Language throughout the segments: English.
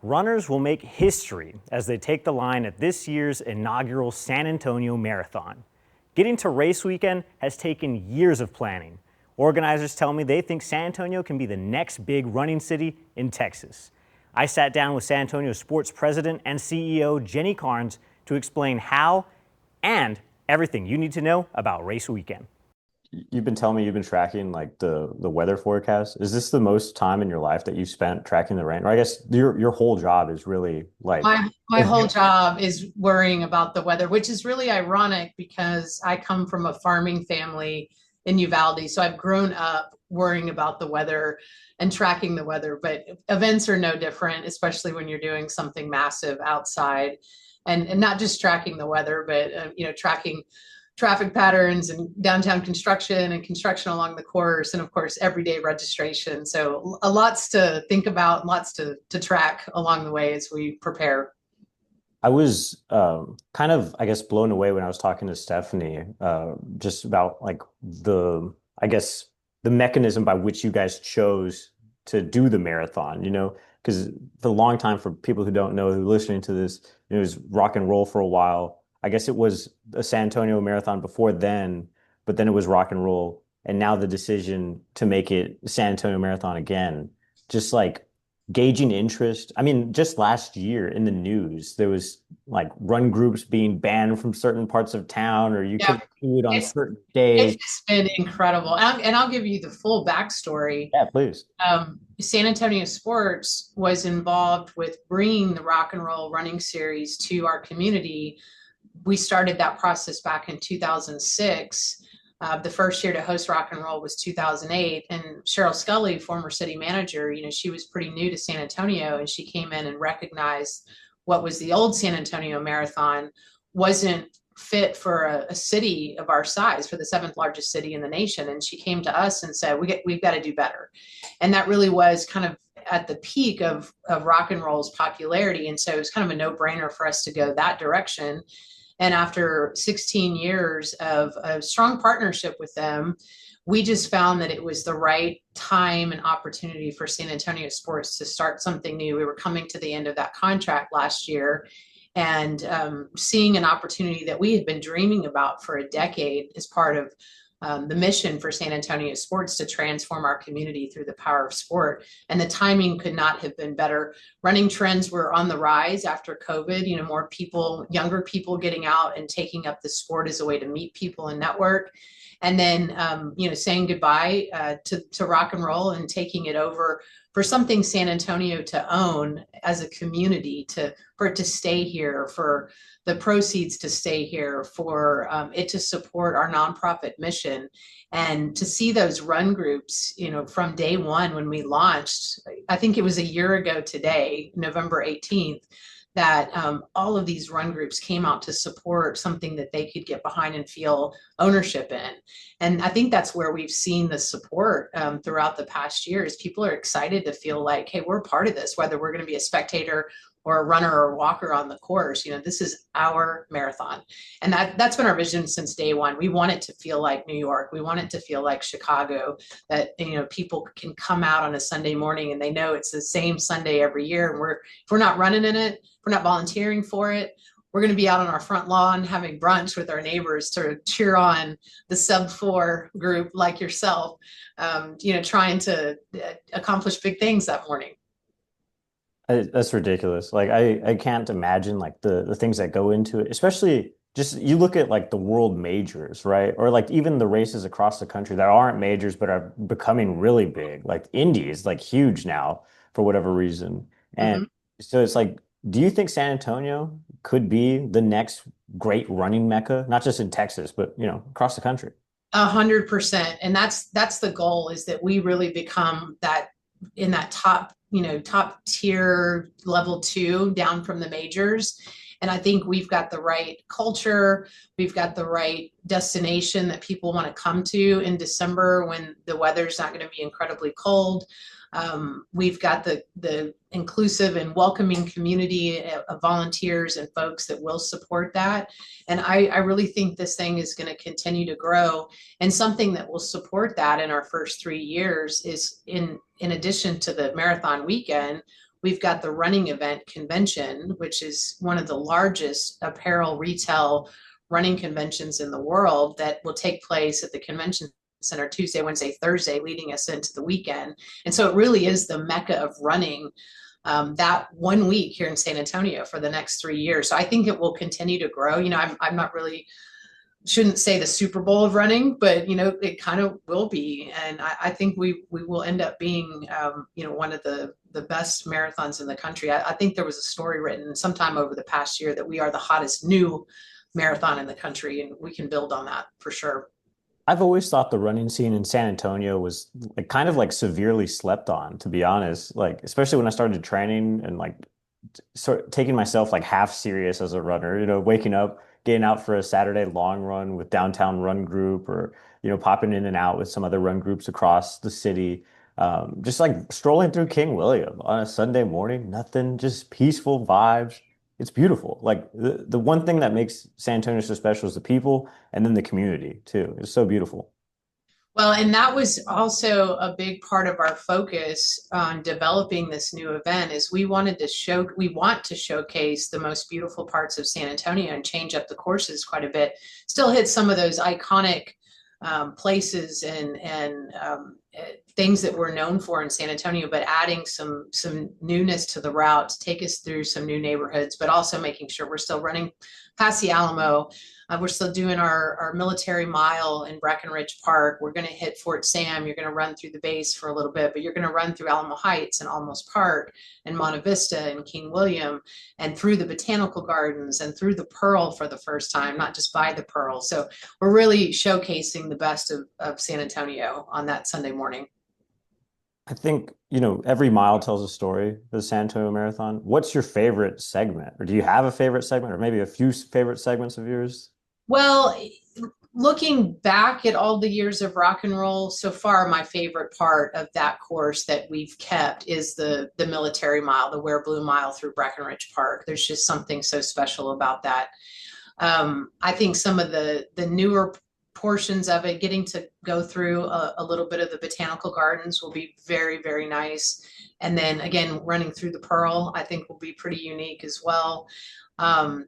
Runners will make history as they take the line at this year's inaugural San Antonio Marathon. Getting to race weekend has taken years of planning. Organizers tell me they think San Antonio can be the next big running city in Texas. I sat down with San Antonio Sports President and CEO Jenny Carnes to explain how and everything you need to know about race weekend. You've been telling me you've been tracking like the weather forecast. Is this the most time in your life that you've spent tracking the rain? Or I guess your whole job is really like My whole job is worrying about the weather, which is really ironic because I come from a farming family in Uvalde. So I've grown up worrying about the weather and tracking the weather, but events are no different, especially when you're doing something massive outside and not just tracking the weather, but tracking traffic patterns and downtown construction and construction along the course, and of course everyday registration. So a lots to think about, lots to track along the way as we prepare. I was kind of, I guess, blown away when I was talking to Stephanie just about like I guess, the mechanism by which you guys chose to do the marathon, because for a long time, for people who don't know, who are listening to this, it was rock and roll for a while. I guess it was a San Antonio marathon before then, but then it was rock and roll. And now the decision to make it San Antonio marathon again, just like gauging interest. I mean, just last year in the news, there was like run groups being banned from certain parts of town, or you Yeah, couldn't do it on it's certain it's days. just been incredible. And I'll give you the full backstory. Yeah, please. San Antonio Sports was involved with bringing the Rock and Roll Running Series to our community. We started that process back in 2006. The first year to host Rock and Roll was 2008. And Cheryl Scully, former city manager, she was pretty new to San Antonio, and she came in and recognized what was the old San Antonio Marathon wasn't fit for a city of our size, for the seventh largest city in the nation. And she came to us and said, we've got to do better. And that really was kind of at the peak of rock and roll's popularity. And so it was kind of a no-brainer for us to go that direction. And after 16 years of a strong partnership with them, we just found that it was the right time and opportunity for San Antonio Sports to start something new. We were coming to the end of that contract last year, and seeing an opportunity that we had been dreaming about for a decade as part of the mission for San Antonio Sports to transform our community through the power of sport. And the timing could not have been better. Running trends were on the rise after COVID, more people, younger people getting out and taking up the sport as a way to meet people and network. And then, saying goodbye to rock and roll and taking it over for something San Antonio to own as a community, for it to stay here, for the proceeds to stay here, for it to support our nonprofit mission, and to see those run groups, from day one when we launched. I think it was a year ago today, November 18th, that all of these run groups came out to support something that they could get behind and feel ownership in. And I think that's where we've seen the support throughout the past years. People are excited to feel like, hey, we're part of this, whether we're going to be a spectator or a runner or a walker on the course. This is our marathon. And that's been our vision since day one. We want it to feel like New York. We want it to feel like Chicago, that, people can come out on a Sunday morning and they know it's the same Sunday every year. And if we're not running in it, if we're not volunteering for it, we're going to be out on our front lawn having brunch with our neighbors to cheer on the sub-4 group like yourself, trying to accomplish big things that morning. That's ridiculous. Like I can't imagine like the things that go into it, especially just you look at like the world majors, right? Or like even the races across the country that aren't majors but are becoming really big. Like Indy is like huge now for whatever reason. And Mm-hmm. so it's like, do you think San Antonio could be the next great running mecca, not just in Texas, but across the country? 100%. And that's the goal, is that we really become that in that top tier level 2 down from the majors. And I think we've got the right culture. We've got the right destination that people want to come to in December when the weather's not going to be incredibly cold. We've got the inclusive and welcoming community of volunteers and folks that will support that. And I really think this thing is going to continue to grow. And something that will support that in our first 3 years is in addition to the marathon weekend, we've got the running event convention, which is one of the largest apparel retail running conventions in the world that will take place at the convention center Tuesday, Wednesday, Thursday, leading us into the weekend. And so it really is the mecca of running that 1 week here in San Antonio for the next 3 years. So I think it will continue to grow. I'm not really shouldn't say the Super Bowl of running, but it kind of will be, and I think we will end up being one of the best marathons in the country. I think there was a story written sometime over the past year that we are the hottest new marathon in the country, and we can build on that for sure. I've always thought the running scene in San Antonio was like kind of like severely slept on, to be honest. Like, especially when I started training and like sort of taking myself like half serious as a runner, waking up, getting out for a Saturday long run with Downtown Run Group or, popping in and out with some other run groups across the city. Just like strolling through King William on a Sunday morning, nothing, just peaceful vibes. It's beautiful. Like the one thing that makes San Antonio so special is the people and then the community too. It's so beautiful. Well, and that was also a big part of our focus on developing this new event is we want to showcase the most beautiful parts of San Antonio and change up the courses quite a bit. Still hit some of those iconic places and things that we're known for in San Antonio, but adding some newness to the route to take us through some new neighborhoods, but also making sure we're still running past the Alamo. We're still doing our military mile in Breckenridge Park. We're going to hit Fort Sam. You're going to run through the base for a little bit, but you're going to run through Alamo Heights and Alamos Park and Monte Vista and King William and through the botanical gardens and through the Pearl for the first time, not just by the Pearl. So we're really showcasing the best of San Antonio on that Sunday morning. I think, every mile tells a story, the San Antonio Marathon. What's your favorite segment? Or do you have a favorite segment or maybe a few favorite segments of yours? Well, looking back at all the years of rock and roll, so far my favorite part of that course that we've kept is the military mile, the Wear Blue Mile through Breckenridge Park. There's just something so special about that. I think some of the newer portions of it, getting to go through a little bit of the botanical gardens will be very, very nice. And then again, running through the Pearl, I think will be pretty unique as well.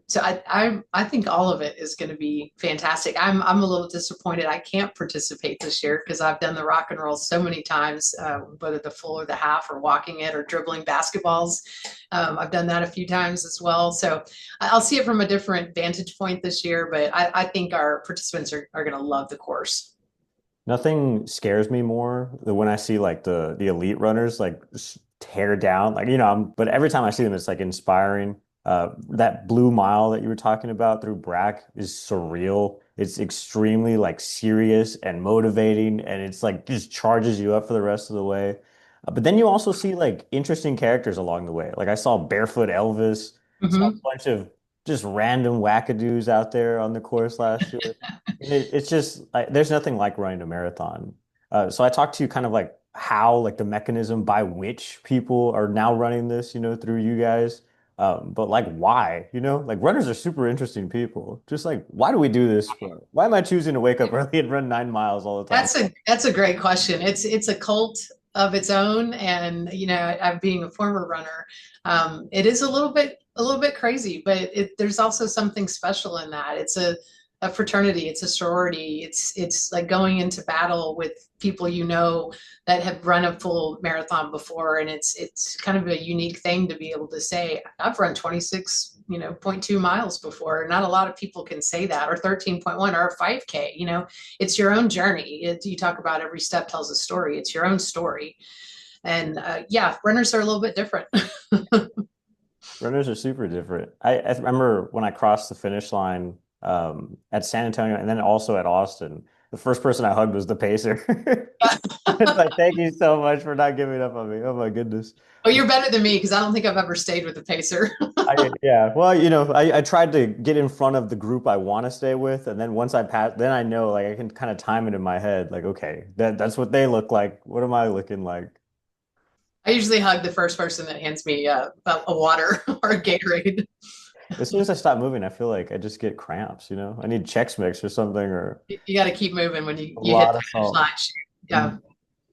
So I think all of it is going to be fantastic. I'm a little disappointed I can't participate this year because I've done the rock and roll so many times, whether the full or the half or walking it or dribbling basketballs. I've done that a few times as well. So I'll see it from a different vantage point this year, but I think our participants are going to love the course. Nothing scares me more than when I see like the elite runners like tear down. Like, but every time I see them, it's like inspiring. That blue mile that you were talking about through Brack is surreal. It's extremely like serious and motivating, and it's like just charges you up for the rest of the way. But then you also see like interesting characters along the way. Like I saw Barefoot Elvis, saw a Mm-hmm. bunch of just random wackadoos out there on the course last year. And it's just like there's nothing like running a marathon. So I talked to you kind of like how like the mechanism by which people are now running this, through you guys. But like why, like runners are super interesting people. Just like why do we do this for? Why am I choosing to wake up early and run 9 miles all the time? That's a great question. It's a cult of its own, and I'm being a former runner. It is a little bit crazy, but there's also something special in that. It's a fraternity, it's a sorority, it's like going into battle with people that have run a full marathon before, and it's kind of a unique thing to be able to say I've run 26 0.2 miles before. Not a lot of people can say that, or 13.1 or a 5K. It's your own journey. You talk about every step tells a story. It's your own story. And yeah, runners are a little bit different. Runners are super different. I remember when I crossed the finish line at San Antonio and then also at Austin, the first person I hugged was the pacer. It's like, thank you so much for not giving up on me. Oh my goodness. Well, you're better than me because I don't think I've ever stayed with a pacer. Yeah. Well, I tried to get in front of the group I want to stay with, and then once I pass, then I know like I can kind of time it in my head. Like, okay, that's what they look like. What am I looking like? I usually hug the first person that hands me a water or a Gatorade. As soon as I stop moving, I feel like I just get cramps. I need Chex Mix or something or You got to keep moving when a you hit lot the of finish salt. line. Yeah.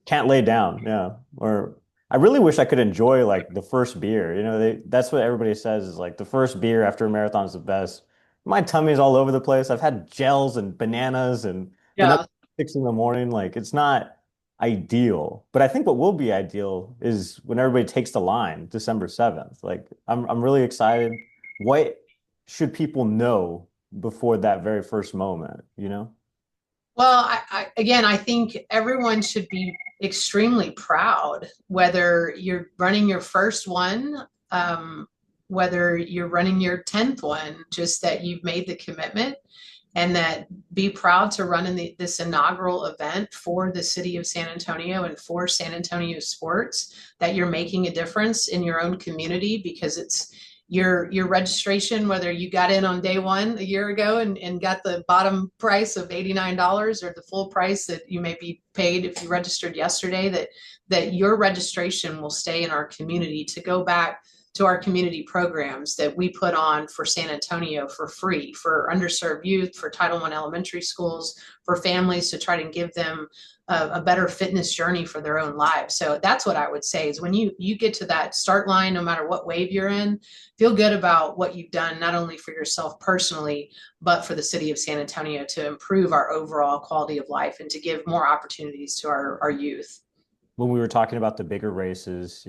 Can't lay down. Yeah. Or I really wish I could enjoy like the first beer. That's what everybody says is like the first beer after a marathon is the best. My tummy's all over the place. I've had gels and bananas and been up Yeah. 6 in the morning. Like it's not ideal. But I think what will be ideal is when everybody takes the line, December 7th. Like I'm really excited. What should people know before that very first moment, you know? Well, again, I think everyone should be extremely proud, whether you're running your first one, whether you're running your 10th one, just that you've made the commitment and that be proud to run in this inaugural event for the city of San Antonio and for San Antonio sports, that you're making a difference in your own community because it's your registration, whether you got in on day one a year ago and got the bottom price of $89 or the full price that you may be paid if you registered yesterday, that your registration will stay in our community to go back to our community programs that we put on for San Antonio for free, for underserved youth, for Title I elementary schools, for families to try to give them a better fitness journey for their own lives. So that's what I would say is when you get to that start line, no matter what wave you're in, feel good about what you've done, not only for yourself personally, but for the city of San Antonio to improve our overall quality of life and to give more opportunities to our youth. When we were talking about the bigger races,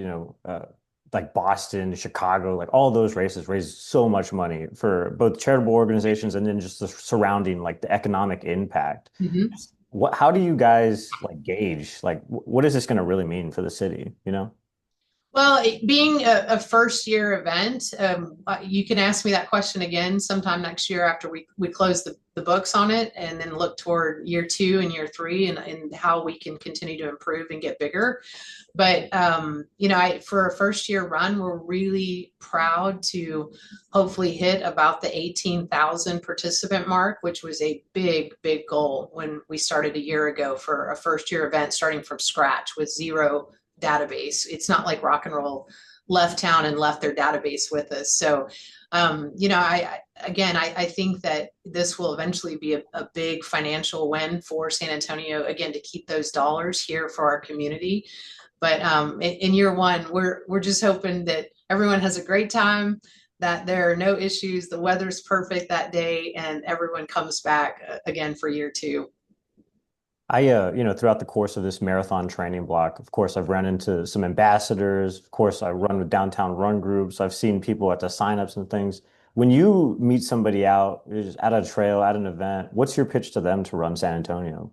like Boston, Chicago, like all those races raise so much money for both charitable organizations and then just the surrounding, like the economic impact. Mm-hmm. How do you guys like gauge, like, what is this going to really mean for the city, you know? Well, being a first year event, you can ask me that question again sometime next year after we close the books on it and then look toward year two and year three and how we can continue to improve and get bigger. But, for a first year run, we're really proud to hopefully hit about the 18,000 participant mark, which was a big, big goal when we started a year ago for a first year event starting from scratch with zero database. It's not like rock and roll left town and left their database with us. So, I think that this will eventually be a big financial win for San Antonio, again, to keep those dollars here for our community. But in year one, we're just hoping that everyone has a great time, that there are no issues, the weather's perfect that day, and everyone comes back again for year two. Throughout the course of this marathon training block, of course, I've run into some ambassadors. Of course, I run with downtown run groups. I've seen people at the signups and things. When you meet somebody out, just at a trail, at an event, what's your pitch to them to run San Antonio?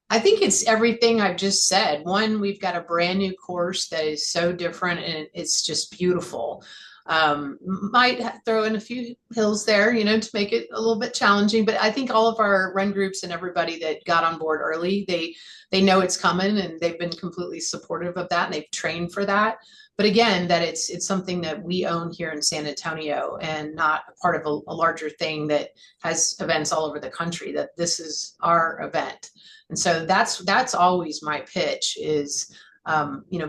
I think it's everything I've just said. One, we've got a brand new course that is so different and it's just beautiful. Might throw in a few hills there, to make it a little bit challenging. But I think all of our run groups and everybody that got on board early, they know it's coming and they've been completely supportive of that and they've trained for that. But again, that it's something that we own here in San Antonio and not a part of a larger thing that has events all over the country, that this is our event. And so that's always my pitch is,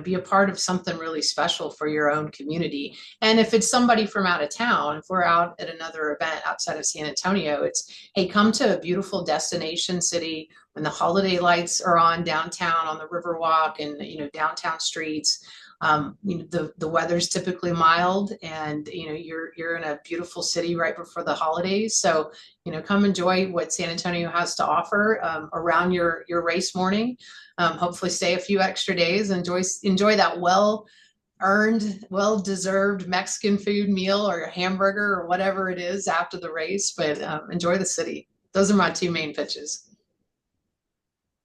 be a part of something really special for your own community. And if it's somebody from out of town, if we're out at another event outside of San Antonio, it's, hey, come to a beautiful destination city when the holiday lights are on downtown on the Riverwalk and, downtown streets. The weather's typically mild and you're in a beautiful city right before the holidays, so come enjoy what San Antonio has to offer around your race morning. Hopefully stay a few extra days, enjoy that well earned, well deserved Mexican food meal or a hamburger or whatever it is after the race, but enjoy the city. Those are my two main pitches.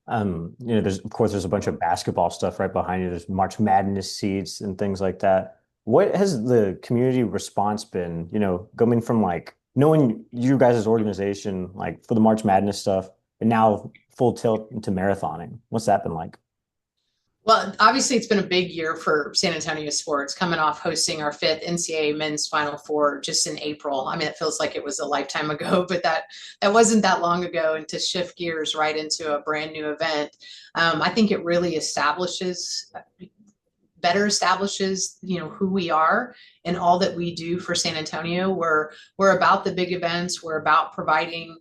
There's a bunch of basketball stuff right behind you. There's March Madness seats and things like that. What has the community response been, coming from like knowing you guys' organization, like for the March Madness stuff, and now full tilt into marathoning? What's that been like? Well, obviously, it's been a big year for San Antonio sports, coming off hosting our fifth NCAA men's Final Four just in April. I mean, it feels like it was a lifetime ago, but that wasn't that long ago. And to shift gears right into a brand new event, I think it really better establishes, who we are and all that we do for San Antonio. We're about the big events. We're about providing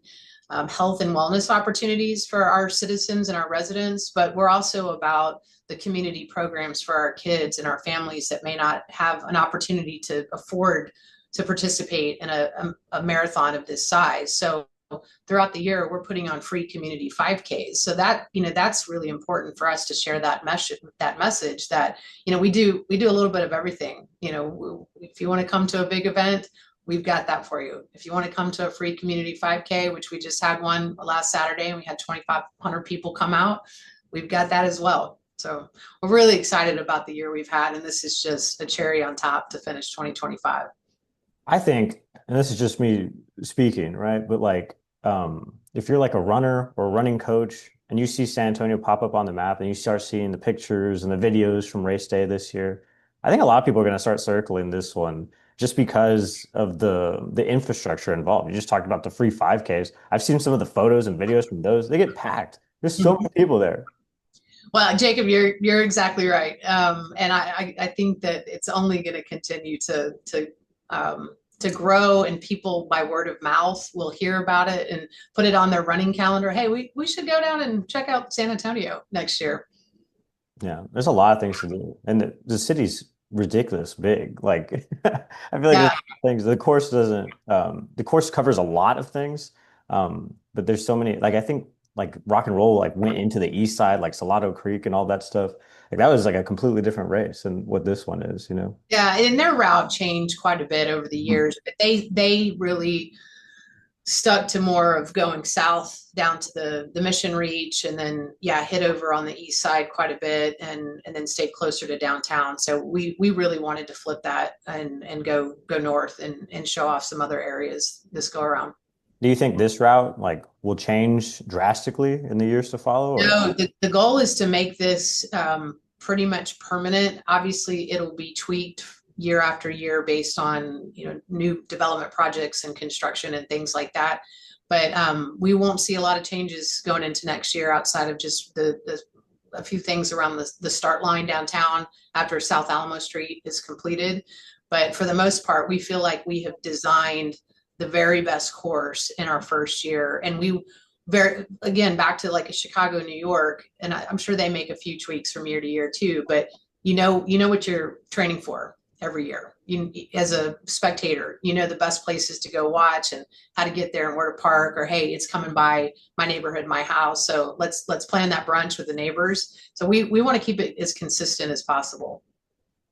health and wellness opportunities for our citizens and our residents, but we're also about the community programs for our kids and our families that may not have an opportunity to afford to participate in a marathon of this size. So throughout the year, we're putting on free community 5Ks. So that, that's really important for us to share that message that, we do a little bit of everything. If you want to come to a big event, we've got that for you. If you want to come to a free community 5K, which we just had one last Saturday and we had 2,500 people come out, we've got that as well. So we're really excited about the year we've had, and this is just a cherry on top to finish 2025. I think, and this is just me speaking, right? But like, if you're like a runner or a running coach and you see San Antonio pop up on the map and you start seeing the pictures and the videos from race day this year, I think a lot of people are going to start circling this one just because of the infrastructure involved. You just talked about the free 5Ks. I've seen some of the photos and videos from those. They get packed. There's so many people there. Well, Jacob, you're exactly right, and I think that it's only going to continue to grow, and people by word of mouth will hear about it and put it on their running calendar. Hey, we should go down and check out San Antonio next year. Yeah, there's a lot of things to do, and the city's ridiculous big. Like, I feel like Yeah, there's things. The course covers a lot of things, but there's so many. Like, I think like rock and roll like went into the east side, like Salado Creek and all that stuff. Like that was like a completely different race than what this one is, you know? yeah, and their route changed quite a bit over the Mhm. years, but they really stuck to more of going south down to the Mission Reach, and then hit over on the east side quite a bit, and then stayed closer to downtown. So we really wanted to flip that and go north and show off some other areas this go around. Do you think this route like will change drastically in the years to follow, or? No, the goal is to make this pretty much permanent. Obviously, it'll be tweaked year after year based on new development projects and construction and things like that. But we won't see a lot of changes going into next year outside of just a few things around the start line downtown after South Alamo Street is completed. But for the most part, we feel like we have designed the very best course in our first year, and we very again back to like a Chicago, New York, and I'm sure they make a few tweaks from year to year too. But you know what you're training for every year. You, as a spectator, the best places to go watch and how to get there and where to park. Or hey, it's coming by my neighborhood, my house, so let's plan that brunch with the neighbors. So we want to keep it as consistent as possible.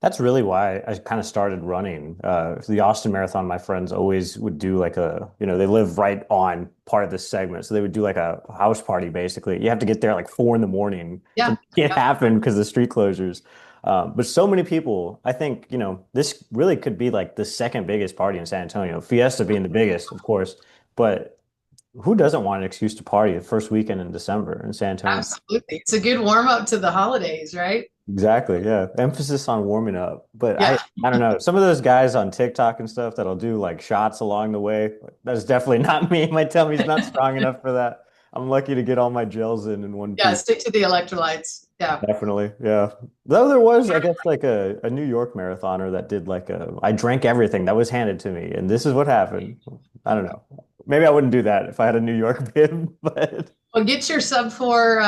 That's really why I kind of started running. The Austin Marathon, my friends always would do like they live right on part of this segment. So they would do like a house party, basically. You have to get there like 4 in the morning to Yeah, make it yeah, happen because of the street closures. But so many people, I think, this really could be like the second biggest party in San Antonio. Fiesta being the biggest, of course. But who doesn't want an excuse to party the first weekend in December in San Antonio? absolutely. It's a good warm up to the holidays, right? Exactly. Yeah. Emphasis on warming up. But I, Yeah. I don't know. Some of those guys on TikTok and stuff that'll do like shots along the way. That's definitely not me. My tummy's not strong enough for that. I'm lucky to get all my gels in one Yeah, piece. stick to the electrolytes. Yeah. Definitely. Yeah. Though there was, I guess, like a New York marathoner that did like I drank everything that was handed to me, and this is what happened. I don't know. Maybe I wouldn't do that if I had a New York bib, but Well, get your sub 4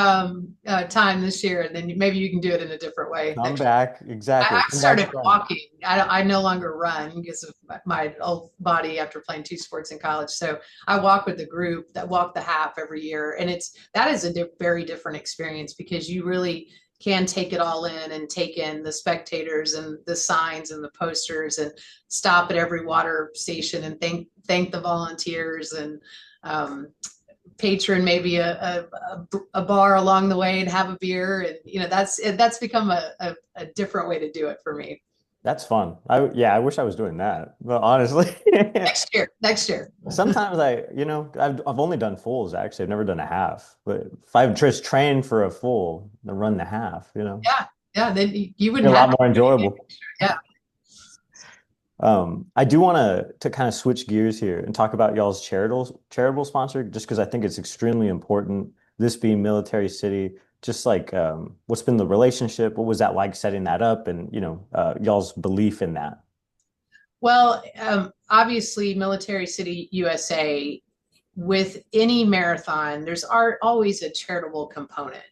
time this year, and then maybe you can do it in a different way come next year. back. Exactly. I Come back started strong. walking. I no longer run because of my old body after playing 2 sports in college. So I walk with the group that walk the half every year, and that is a very different experience because you really can take it all in and take in the spectators and the signs and the posters and stop at every water station and thank the volunteers and um, patron maybe a bar along the way and have a beer, and that's become a different way to do it for me. That's fun. Yeah, I wish I was doing that. But honestly, Next year. sometimes I've only done fulls actually. I've never done a half. But if I've just trained for a full, then run the half, Yeah, then you be a wouldn't lot have more enjoyable. yeah. I do want to kind of switch gears here and talk about y'all's charitable sponsor, just because I think it's extremely important. This being Military City, just like what's been the relationship? What was that like setting that up, and y'all's belief in that? Well, obviously, Military City USA, with any marathon, there's always a charitable component.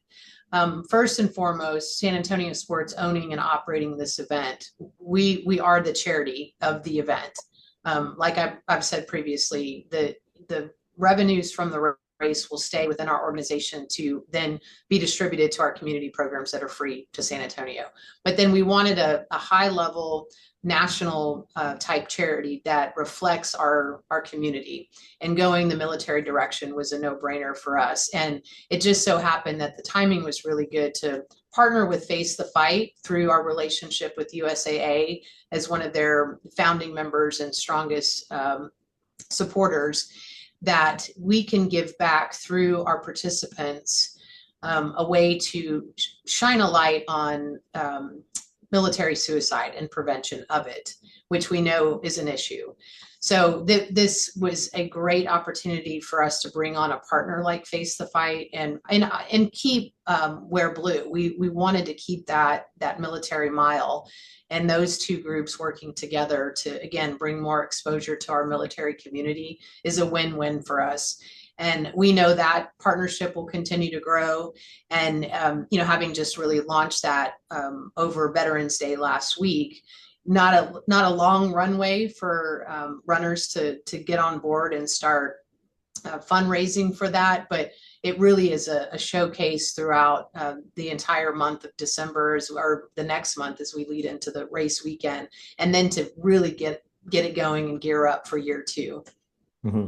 First and foremost, San Antonio Sports owning and operating this event. We are the charity of the event. Like I've said previously, the revenues from the race will stay within our organization to then be distributed to our community programs that are free to San Antonio. But then we wanted a high level national type charity that reflects our community, and going the military direction was a no-brainer for us. And it just so happened that the timing was really good to partner with Face the Fight through our relationship with USAA as one of their founding members and strongest supporters, that we can give back through our participants a way to shine a light on military suicide and prevention of it, which we know is an issue. So this was a great opportunity for us to bring on a partner like Face the Fight and keep Wear Blue. We wanted to keep that military mile, and those two groups working together to, again, bring more exposure to our military community is a win-win for us. And we know that partnership will continue to grow. And, having just really launched that over Veterans Day last week, not a long runway for runners to get on board and start fundraising for that, but it really is a showcase throughout the entire month of December, or the next month as we lead into the race weekend, and then to really get it going and gear up for year two. Mm-hmm.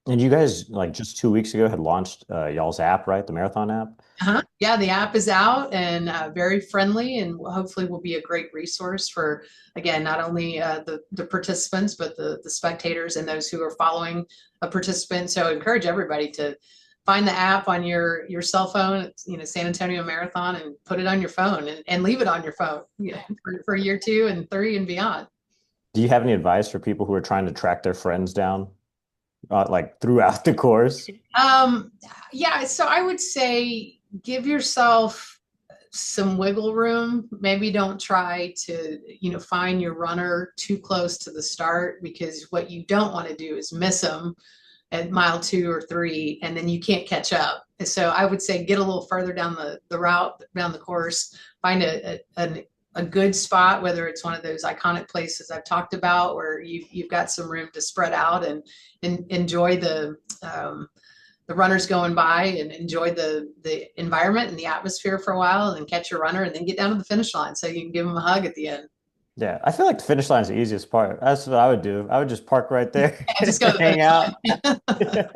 And you guys, like just 2 weeks ago, had launched y'all's app, right? The marathon app. Yeah, the app is out and very friendly, and hopefully will be a great resource for, again, not only the participants, but the spectators and those who are following a participant. So I encourage everybody to find the app on your cell phone, San Antonio Marathon, and put it on your phone and leave it on your phone for year 2 and 3 and beyond. Do you have any advice for people who are trying to track their friends down, like throughout the course? Yeah, so I would say give yourself some wiggle room. Maybe don't try to, find your runner too close to the start, because what you don't want to do is miss them at mile 2 or 3, and then you can't catch up. So I would say get a little further down the route, down the course, find a good spot, whether it's one of those iconic places I've talked about where you've got some room to spread out and enjoy the runners going by, and enjoy the environment and the atmosphere for a while, and then catch your runner and then get down to the finish line so you can give them a hug at the end. Yeah, I feel like the finish line is the easiest part. That's what I would do. I would just park right there, Yeah, just go to the hang finish out, line.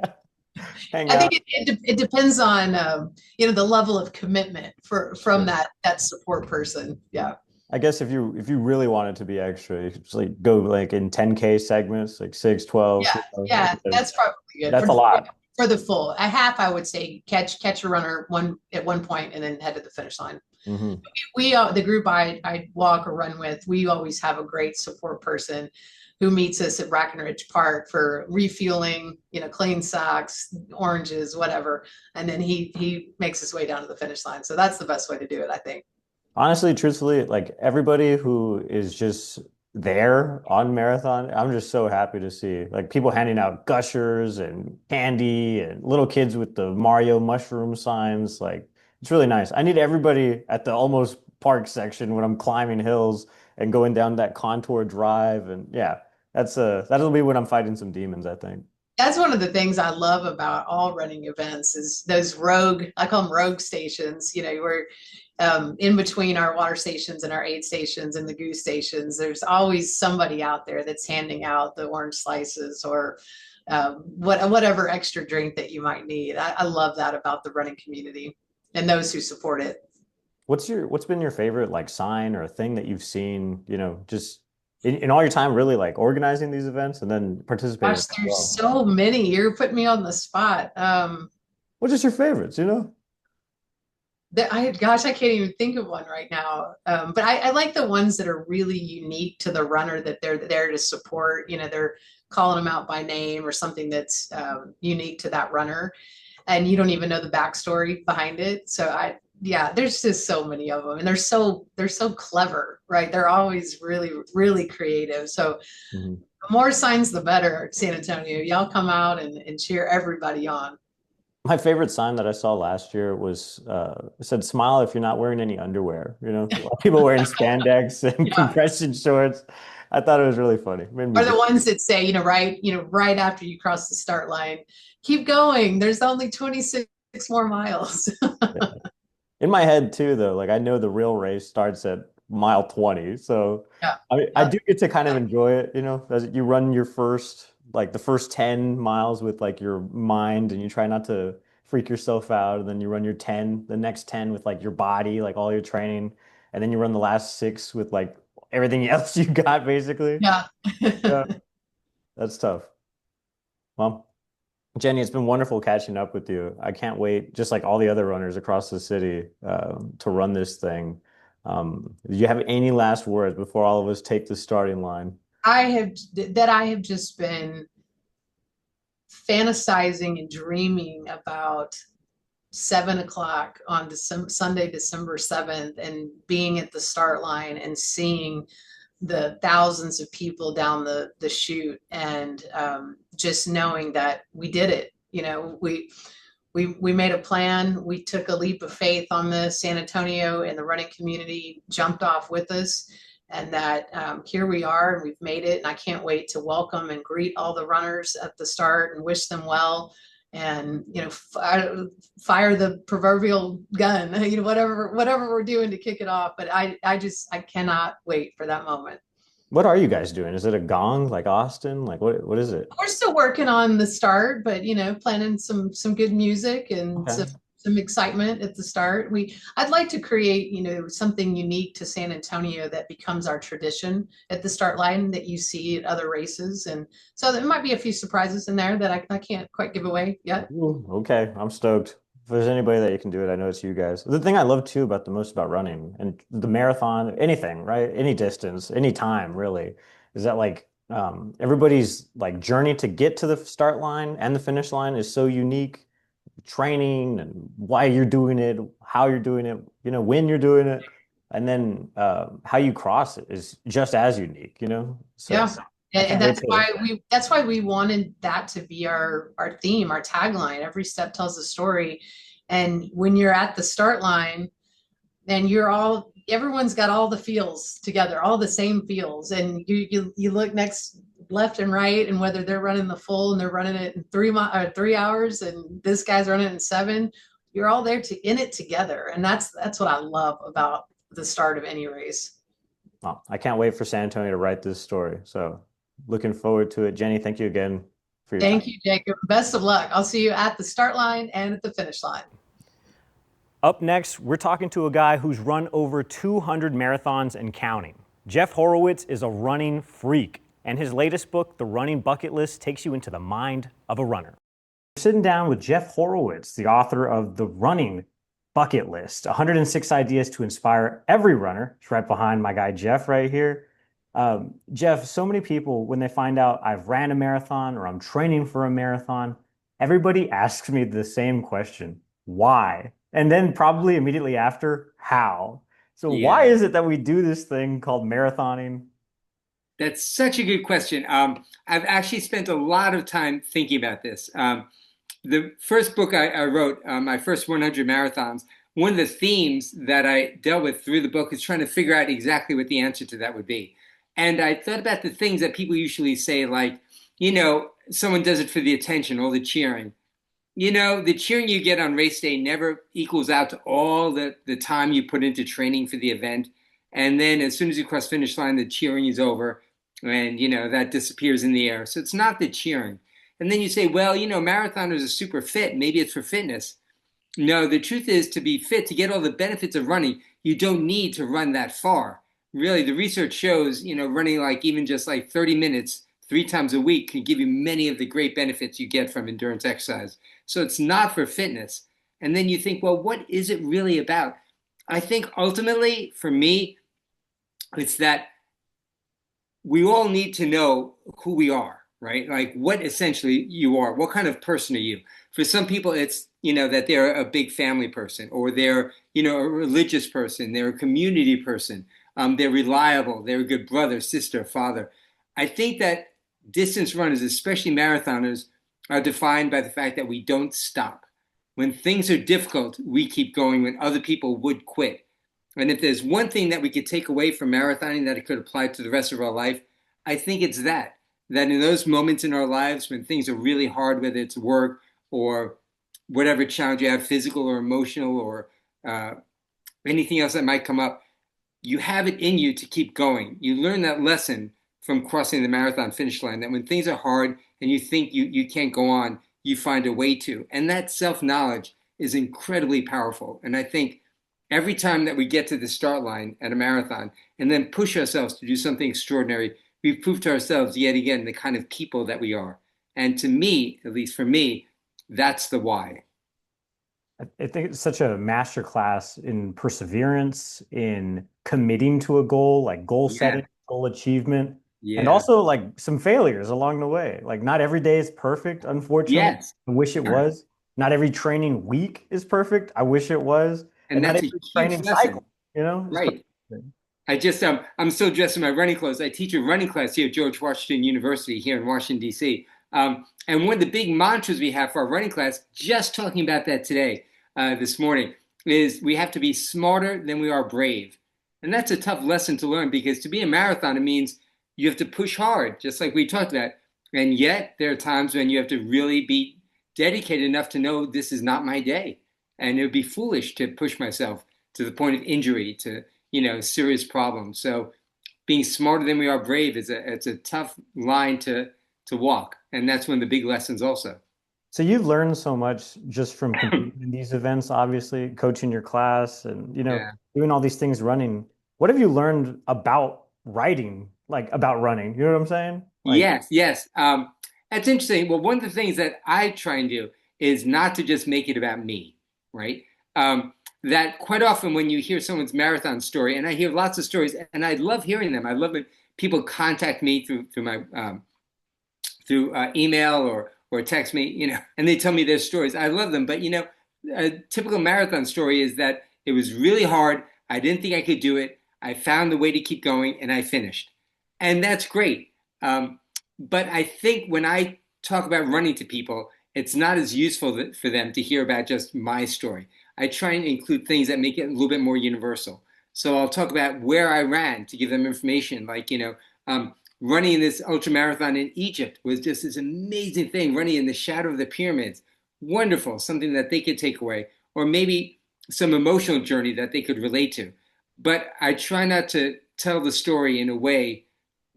hang I out. think it depends on the level of commitment from Sure. that support person. Yeah. I guess if you really wanted to be extra, you could just like go like in 10K segments, like 6, 12. Yeah, yeah, that's probably good That's a lot. for the full. A half, I would say, catch a runner at one point and then head to the finish line. Mm-hmm. We the group I walk or run with, we always have a great support person who meets us at Brackenridge Park for refueling, clean socks, oranges, whatever, and then he makes his way down to the finish line. So that's the best way to do it, I think. Honestly, truthfully, like everybody who is just there on marathon, I'm just so happy to see like people handing out gushers and candy and little kids with the Mario mushroom signs. Like it's really nice. I need everybody at the almost park section when I'm climbing hills and going down that contour drive. And yeah, that'll be when I'm fighting some demons, I think. That's one of the things I love about all running events is those rogue, I call them rogue stations, where in between our water stations and our aid stations and the goose stations, there's always somebody out there that's handing out the orange slices or whatever extra drink that you might need. I love that about the running community and those who support it. What's been your favorite like sign or thing that you've seen, just in all your time really like organizing these events and then participating Gosh, as there's well? so many. You're putting me on the spot. What's just your favorites? I can't even think of one right now. But I like the ones that are really unique to the runner that they're there to support. They're calling them out by name or something that's unique to that runner, and you don't even know the backstory behind it. So yeah, there's just so many of them, and they're so clever, right? They're always really, really creative. So Mhm. the more signs, the better, San Antonio. Y'all come out and cheer everybody on. My favorite sign that I saw last year was it said "Smile if you're not wearing any underwear." You know, a lot of people wearing spandex and Yeah. compression shorts. I thought it was really funny. Made me Are the good. ones that say, right after you cross the start line, keep going. There's only 26 more miles. In my head too, though, like I know the real race starts at mile 20. So Yeah. I Yep. do get to kind of enjoy it, you know, as you run your first, like the first 10 miles with like your mind and you try not to freak yourself out. And then you run your 10, the next 10 with like your body, like all your training. And then you run the last six with like everything else you got, basically. Yeah. Yeah, that's tough. Well, Jenny, it's been wonderful catching up with you. I can't wait, just like all the other runners across the city, to run this thing. Do you have any last words before all of us take the starting line? I have just been fantasizing and dreaming about 7 o'clock on Sunday, December 7th, and being at the start line and seeing the thousands of people down the chute, and just knowing that we did it. We made a plan. We took a leap of faith on this. San Antonio and the running community jumped off with us, and that here we are, and we've made it. And I can't wait to welcome and greet all the runners at the start and wish them well. And fire the proverbial gun. Whatever we're doing to kick it off. But I cannot wait for that moment. What are you guys doing? Is it a gong like Austin? Like what is it? We're still working on the start, but planning some good music and Okay. some excitement at the start. I'd like to create, something unique to San Antonio that becomes our tradition at the start line that you see at other races. And so there might be a few surprises in there that I can't quite give away yet. Ooh, okay, I'm stoked. If there's anybody that you can do it, I know it's you guys. The thing I love too about the most about running and the marathon, anything, right? Any distance, any time, really, is that like everybody's like journey to get to the start line and the finish line is so unique. Training and why you're doing it, how you're doing it, you know, when you're doing it, and then how you cross it is just as unique, you know? So Yeah. I And can't wait to. that's why we wanted that to be our theme, our tagline. Every step tells a story. And when you're at the start line, and everyone's got all the feels together, all the same feels. And you look next left and right, and whether they're running the full and they're running it in 3 hours, and this guy's running it in 7, you're all there in it together. And that's what I love about the start of any race. Well, I can't wait for San Antonio to write this story. So looking forward to it. Jenny, thank you again for your time. Thank you, Jacob. Best of luck. I'll see you at the start line and at the finish line. Up next, we're talking to a guy who's run over 200 marathons and counting. Jeff Horowitz is a running freak, and his latest book, The Running Bucket List, takes you into the mind of a runner. We're sitting down with Jeff Horowitz, the author of The Running Bucket List, 106 ideas to inspire every runner. It's right behind my guy Jeff right here. Jeff, so many people, when they find out I've ran a marathon or I'm training for a marathon, everybody asks me the same question: why? And then probably immediately after, how? So why Yeah, is it that we do this thing called marathoning? that's such a good question. I've actually spent a lot of time thinking about this. The first book I wrote, my first 100 marathons, one of the themes that I dealt with through the book is trying to figure out exactly what the answer to that would be. And I thought about the things that people usually say, like, someone does it for the attention, all the cheering. The cheering you get on race day never equals out to all the time you put into training for the event. And then as soon as you cross finish line, the cheering is over and, that disappears in the air. So it's not the cheering. And then you say, well, marathoners are super fit. Maybe it's for fitness. No, the truth is to be fit, to get all the benefits of running, you don't need to run that far. Really, the research shows, running like even just like 30 minutes 3 times a week can give you many of the great benefits you get from endurance exercise. So it's not for fitness. And then you think, well, what is it really about? I think ultimately, for me, it's that we all need to know who we are, right? Like what essentially you are. What kind of person are you? For some people, it's, that they're a big family person, or they're, a religious person, they're a community person, they're reliable, they're a good brother, sister, father. I think that distance runners, especially marathoners, are defined by the fact that we don't stop. when things are difficult, we keep going when other people would quit. And if there's one thing that we could take away from marathoning that it could apply to the rest of our life, I think it's that in those moments in our lives when things are really hard, whether it's work or whatever challenge you have, physical or emotional or uh, anything else that might come up, you have it in you to keep going. You learn that lesson from crossing the marathon finish line that when things are hard and you think you can't go on, you find a way to. And that self knowledge is incredibly powerful. And I think every time that we get to the start line at a marathon and then push ourselves to do something extraordinary, we've proved to ourselves yet again the kind of people that we are. And to me, at least for me, that's the why. I think it's such a master class in perseverance, in committing to a goal, like goal Yeah, setting, goal achievement, and yeah, also like some failures along the way. Like not every day is perfect, unfortunately. yes. I wish it was. Not every training week is perfect. I wish it was. And And not that's a every huge training cycle, lesson, is perfect. right? I just I'm still dressed in my running clothes. I teach a running class here at George Washington University here in Washington D.C. And one of the big mantras we have for our running class, just talking about that today, this morning, is we have to be smarter than we are brave. And that's a tough lesson to learn because to be a marathon, it means you have to push hard, just like we talked about. And yet there are times when you have to really be dedicated enough to know this is not my day. And it would be foolish to push myself to the point of injury, to serious problems. So being smarter than we are brave is it's a tough line to walk, and that's one of the big lessons also. So you've learned so much just from competing in these events, obviously, coaching your class and, Yeah. doing all these things running. What have you learned about writing, like about running? You know what I'm saying? Like, Yes, yes. That's interesting. Well, one of the things that I try and do is not to just make it about me, right? That quite often when you hear someone's marathon story, and I hear lots of stories, and I love hearing them. I love when people contact me through my through email or text me, and they tell me their stories. I love them, but a typical marathon story is that it was really hard. I didn't think I could do it. I found the way to keep going, and I finished, and that's great. But I think when I talk about running to people, it's not as useful for them to hear about just my story. I try and include things that make it a little bit more universal. So I'll talk about where I ran to give them information, like running this ultra marathon in Egypt was just this amazing thing, running in the shadow of the pyramids. Wonderful, something that they could take away, or maybe some emotional journey that they could relate to. But I try not to tell the story in a way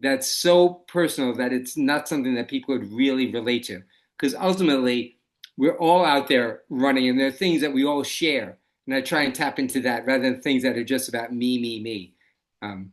that's so personal that it's not something that people would really relate to. Because ultimately, we're all out there running, and there are things that we all share. And I try and tap into that rather than things that are just about me, me, me. Um,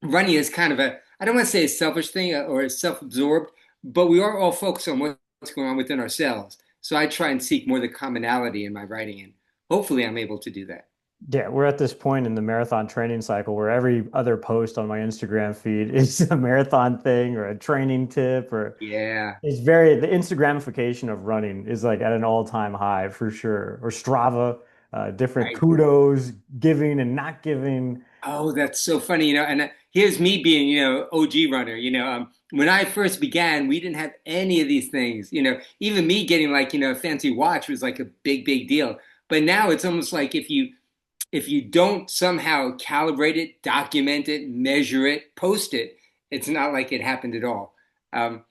Running is kind of I don't want to say a selfish thing or a self-absorbed, but we are all focused on what's going on within ourselves. So I try and seek more the commonality in my writing, and hopefully I'm able to do that. yeah, we're at this point in the marathon training cycle where every other post on my Instagram feed is a marathon thing or a training tip or Yeah, the Instagramification of running is like at an all-time high for sure. Or Strava, different right. kudos, giving and not giving. Oh, that's so funny, and here's me being, OG runner, when I first began, we didn't have any of these things, even me getting like, a fancy watch was like a big, big deal. But now it's almost like if you don't somehow calibrate it, document it, measure it, post it, it's not like it happened at all. Um,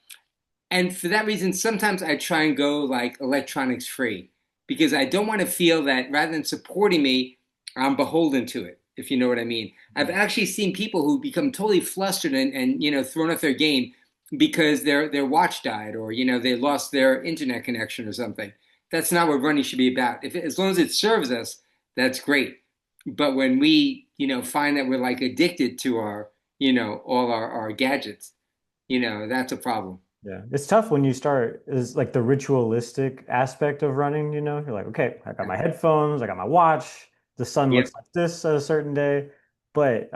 and for that reason, sometimes I try and go like electronics free because I don't want to feel that rather than supporting me, I'm beholden to it, if you know what I mean. I've actually seen people who become totally flustered and thrown off their game because their watch died or they lost their internet connection or something. That's not what running should be about. As long as it serves us, that's great. But when we find that we're like addicted to our all our gadgets, that's a problem. Yeah, it's tough when you start is like the ritualistic aspect of running, You're like, okay, I got my headphones, I got my watch, the sun Yep. looks like this at a certain day, but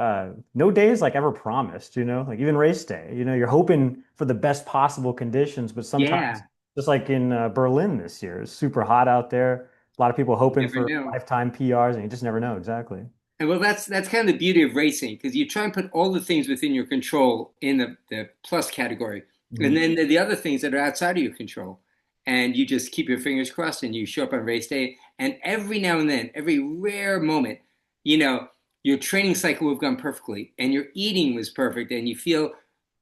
no day is like ever promised, like even race day, you're hoping for the best possible conditions, but sometimes Yeah. just like in Berlin this year, it's super hot out there. A lot of people hoping Never for know. lifetime PRs, and you just never know exactly. And well, that's kind of the beauty of racing because you try and put all the things within your control in the plus category, and Mhm. then the other things that are outside of your control. and you just keep your fingers crossed and you show up on race day. And every now and then, every rare moment, you know, your training cycle will have gone perfectly and your eating was perfect and you feel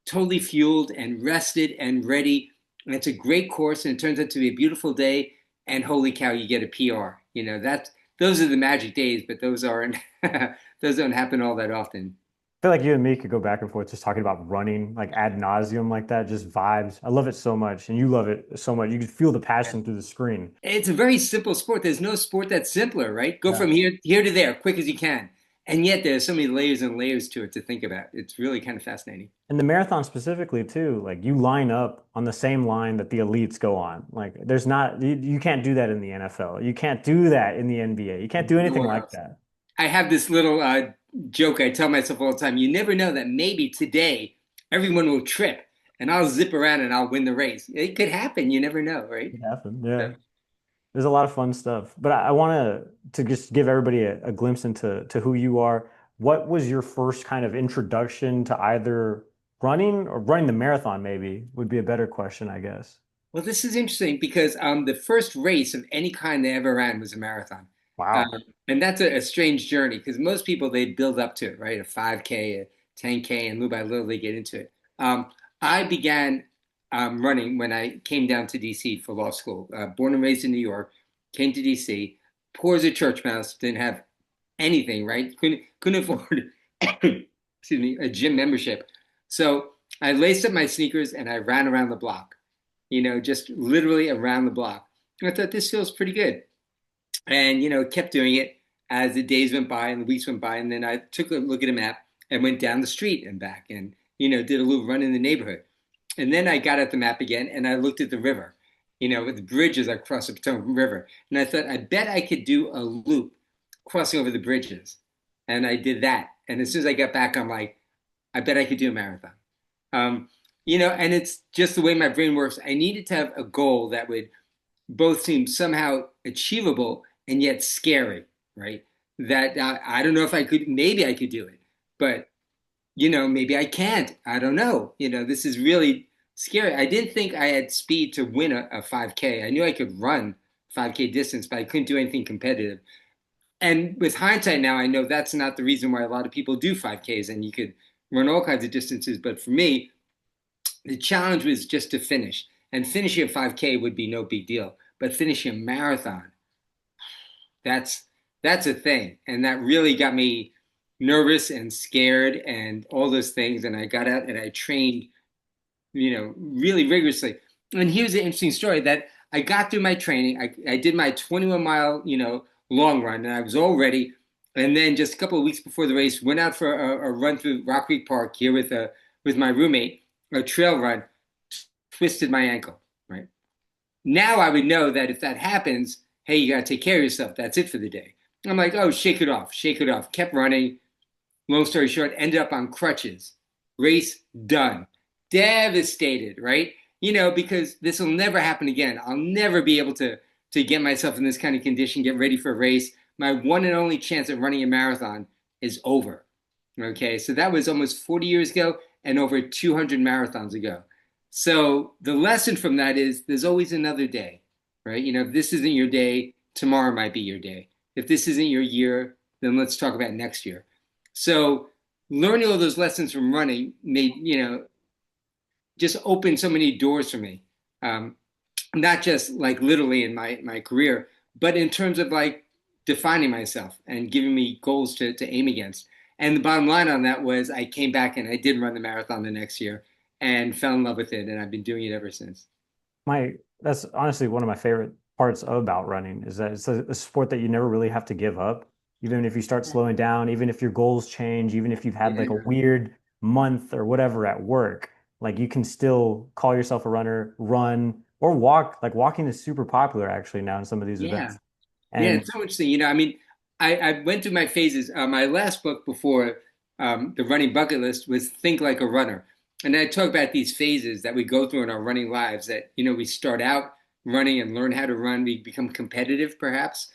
totally fueled and rested and ready. And it's a great course and it turns out to be a beautiful day. And holy cow, you get a PR. You know, those are the magic days, but those aren't, those don't happen all that often. I feel like you and me could go back and forth just talking about running like ad nauseum like that, just vibes. I love it so much, and you love it so much. You can feel the passion through the screen. It's a very simple sport. There's no sport that's simpler, right? Go Yeah. from here to there, quick as you can. And yet there's so many layers and layers to it to think about. It's really kind of fascinating. And the marathon specifically too, like you line up on the same line that the elites go on. Like there's not you can't do that in the NFL. You can't do that in the NBA. You can't do anything Nowhere like else. that. I have this little joke I tell myself all the time. You never know that maybe today everyone will trip and I'll zip around and I'll win the race. It could happen. You never know, right? It happened. Yeah. There's a lot of fun stuff. But I want to just give everybody a glimpse into who you are. What was your first kind of introduction to either running or running the marathon, maybe would be a better question, I guess. Well, this is interesting because the first race of any kind they ever ran was a marathon. Wow. And that's a strange journey because most people they build up to it, right? A 5K, a 10K, and little by little they get into it. I began running when I came down to DC for law school. Born and raised in New York, came to DC, poor as a church mouse, didn't have anything, right? Couldn't afford, excuse me, a gym membership. So I laced up my sneakers and I ran around the block, you know, just literally around the block. And I thought this feels pretty good. And, you know, kept doing it as the days went by and the weeks went by. And then I took a look at a map and went down the street and back and, you know, did a little run in the neighborhood. And then I got at the map again and I looked at the river, you know, with the bridges across the Potomac River. And I thought, I bet I could do a loop crossing over the bridges. And I did that. And as soon as I got back, I'm like, I bet I could do a marathon. Um, you know, and it's just the way my brain works. I needed to have a goal that would both seem somehow achievable and yet scary, right? That I don't know if I could, maybe I could do it, but you know, maybe I can't. I don't know. You know, this is really scary. I didn't think I had speed to win a 5K. I knew I could run 5K distance, but I couldn't do anything competitive. And with hindsight now, I know that's not the reason why a lot of people do 5Ks and you could run all kinds of distances. But for me, the challenge was just to finish. And finishing a 5K would be no big deal. But finishing a marathon, that's that's a thing. And that really got me nervous and scared and all those things. And I got out and I trained, you know, really rigorously. And here's the interesting story that I got through my training. I did my 21 mile, you know, long run and I was all ready. And then just a couple of weeks before the race, went out for a run through Rock Creek Park here with my roommate, a trail run, twisted my ankle, right? Now I would know that if that happens, hey, you got to take care of yourself. That's it for the day. I'm like, oh, shake it off, shake it off. Kept running. Long story short, ended up on crutches. Race done. Devastated, right? You know, because this will never happen again. I'll never be able to get myself in this kind of condition, get ready for a race. My one and only chance at running a marathon is over. Okay, so that was almost 40 years ago and over 200 marathons ago. So the lesson from that is there's always another day, right? You know, if this isn't your day, tomorrow might be your day. If this isn't your year, then let's talk about next year. So learning all those lessons from running made, you know, just opened so many doors for me. Um, Not just like literally in my career, but in terms of like defining myself and giving me goals to aim against. And the bottom line on that was I came back and I did run the marathon the next year and fell in love with it. And I've been doing it ever since. My That's honestly one of my favorite parts about running is that it's a sport that you never really have to give up. Even if you start slowing down, even if your goals change, even if you've had like a Yeah. weird month or whatever at work, like you can still call yourself a runner, run or walk. Like walking is super popular actually now in some of these Yeah. events. Yeah, And it's so interesting. You know, I mean, I went through my phases. My last book before the running bucket list was Think Like a Runner. And I talk about these phases that we go through in our running lives that, you know, we start out running and learn how to run. We become competitive, perhaps.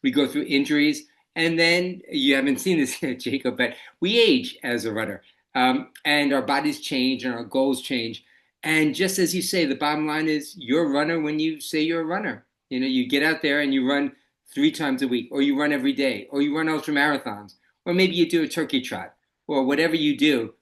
We go through injuries. And then you haven't seen this yet, Jacob, but we age as a runner. And our bodies change and our goals change. And just as you say, the bottom line is you're a runner when you say you're a runner. You get out there and you run 3 times a week, or you run every day, or you run ultra marathons, or maybe you do a turkey trot, or whatever you do.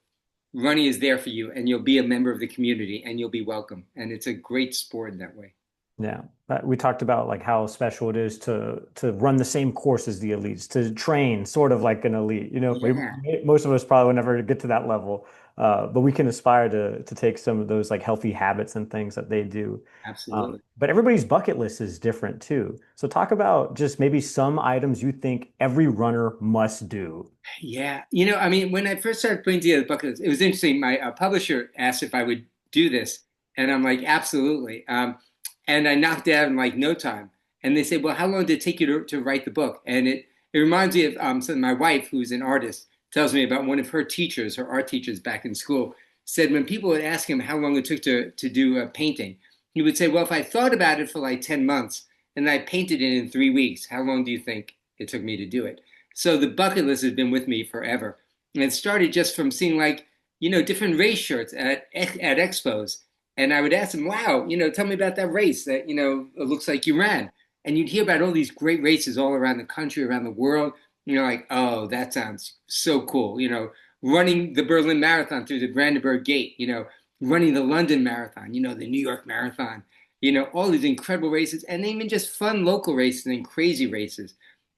Running is there for you, and you'll be a member of the community, and you'll be welcome. And it's a great sport in that way. Yeah, but we talked about like how special it is to run the same course as the elites, to train sort of like an elite. Yeah, Most of us probably will never get to that level, but we can aspire to take some of those like healthy habits and things that they do. absolutely. But everybody's bucket list is different too. So talk about just maybe some items you think every runner must do. Yeah. I mean, when I first started putting together the bucket list, it was interesting. My publisher asked if I would do this, and I'm like, absolutely. And I knocked it out in like no time. And they said, well, how long did it take you to write the book? And it reminds me of something my wife, who's an artist, tells me about one of her teachers, her art teachers back in school, said when people would ask him how long it took to do a painting, he would say, well, if I thought about it for like 10 months and I painted it in 3 weeks, how long do you think it took me to do it? So the bucket list has been with me forever. And it started just from seeing like, different race shirts at expos. And I would ask them, wow, tell me about that race that, it looks like you ran. And you'd hear about all these great races all around the country, around the world. Like, oh, that sounds so cool. Running the Berlin Marathon through the Brandenburg Gate, running the London Marathon, the New York Marathon, all these incredible races, and even just fun local races and crazy races.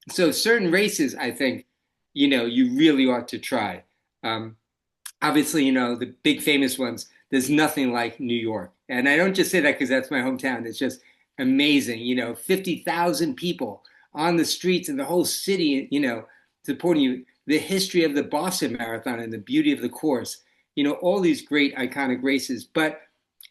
So certain races, I think, you really ought to try. Um, Obviously, the big famous ones, there's nothing like New York. And I don't just say that because that's my hometown. It's just amazing. 50,000 people on the streets and the whole city, supporting you. The history of the Boston Marathon and the beauty of the course, all these great iconic races. But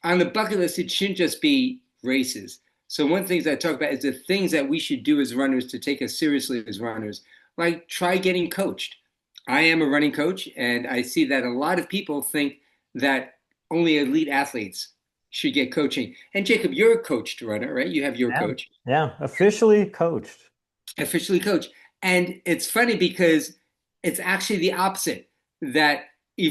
on the bucket list, it shouldn't just be races. So one of the things I talk about is the things that we should do as runners to take us seriously as runners, like try getting coached. I am a running coach, and I see that a lot of people think that only elite athletes should get coaching. And Jacob, you're a coached runner, right? You have your Yeah. coach, Yeah, officially coached. officially coached. And it's funny because it's actually the opposite. That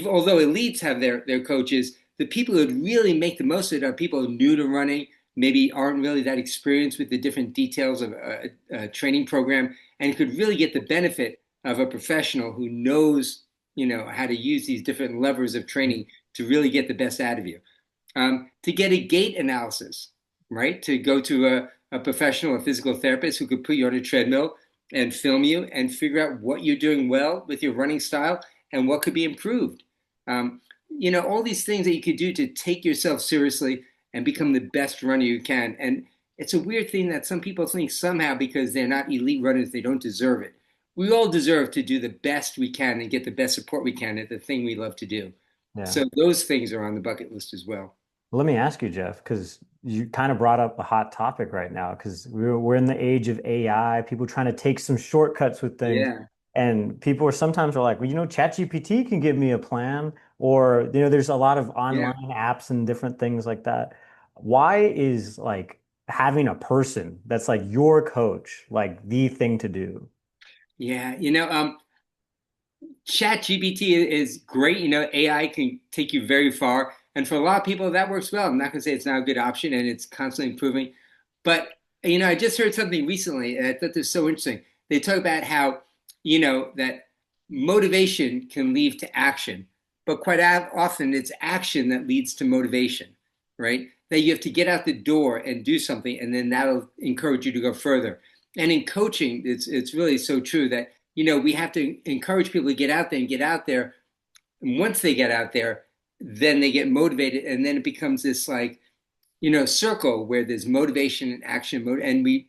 although elites have their coaches, the people who really make the most of it are people new to running, maybe aren't really that experienced with the different details of a training program, and could really get the benefit of a professional who knows, how to use these different levers of training to really get the best out of you. To get a gait analysis, right? To go to a professional, a physical therapist who could put you on a treadmill and film you and figure out what you're doing well with your running style and what could be improved. All these things that you could do to take yourself seriously and become the best runner you can. And it's a weird thing that some people think somehow because they're not elite runners, they don't deserve it. We all deserve to do the best we can and get the best support we can at the thing we love to do. Yeah. So those things are on the bucket list as well. Let me ask you, Jeff, because you kind of brought up a hot topic right now, because we're in the age of AI, people trying to take some shortcuts with things. Yeah, And people are sometimes are like, well, ChatGPT can give me a plan, or there's a lot of yeah, online apps and different things like that. Why is like having a person that's like your coach like the thing to do? yeah. Chat GPT is great. AI can take you very far. And for a lot of people, that works well. I'm not going to say it's not a good option and it's constantly improving. But, I just heard something recently and I thought this was so interesting. They talk about how, that motivation can lead to action, but quite often it's action that leads to motivation, right? That you have to get out the door and do something, and then that'll encourage you to go further. And in coaching, it's really so true that we have to encourage people to get out there and get out there. And once they get out there, then they get motivated. And then it becomes this like, circle where there's motivation and action, and we,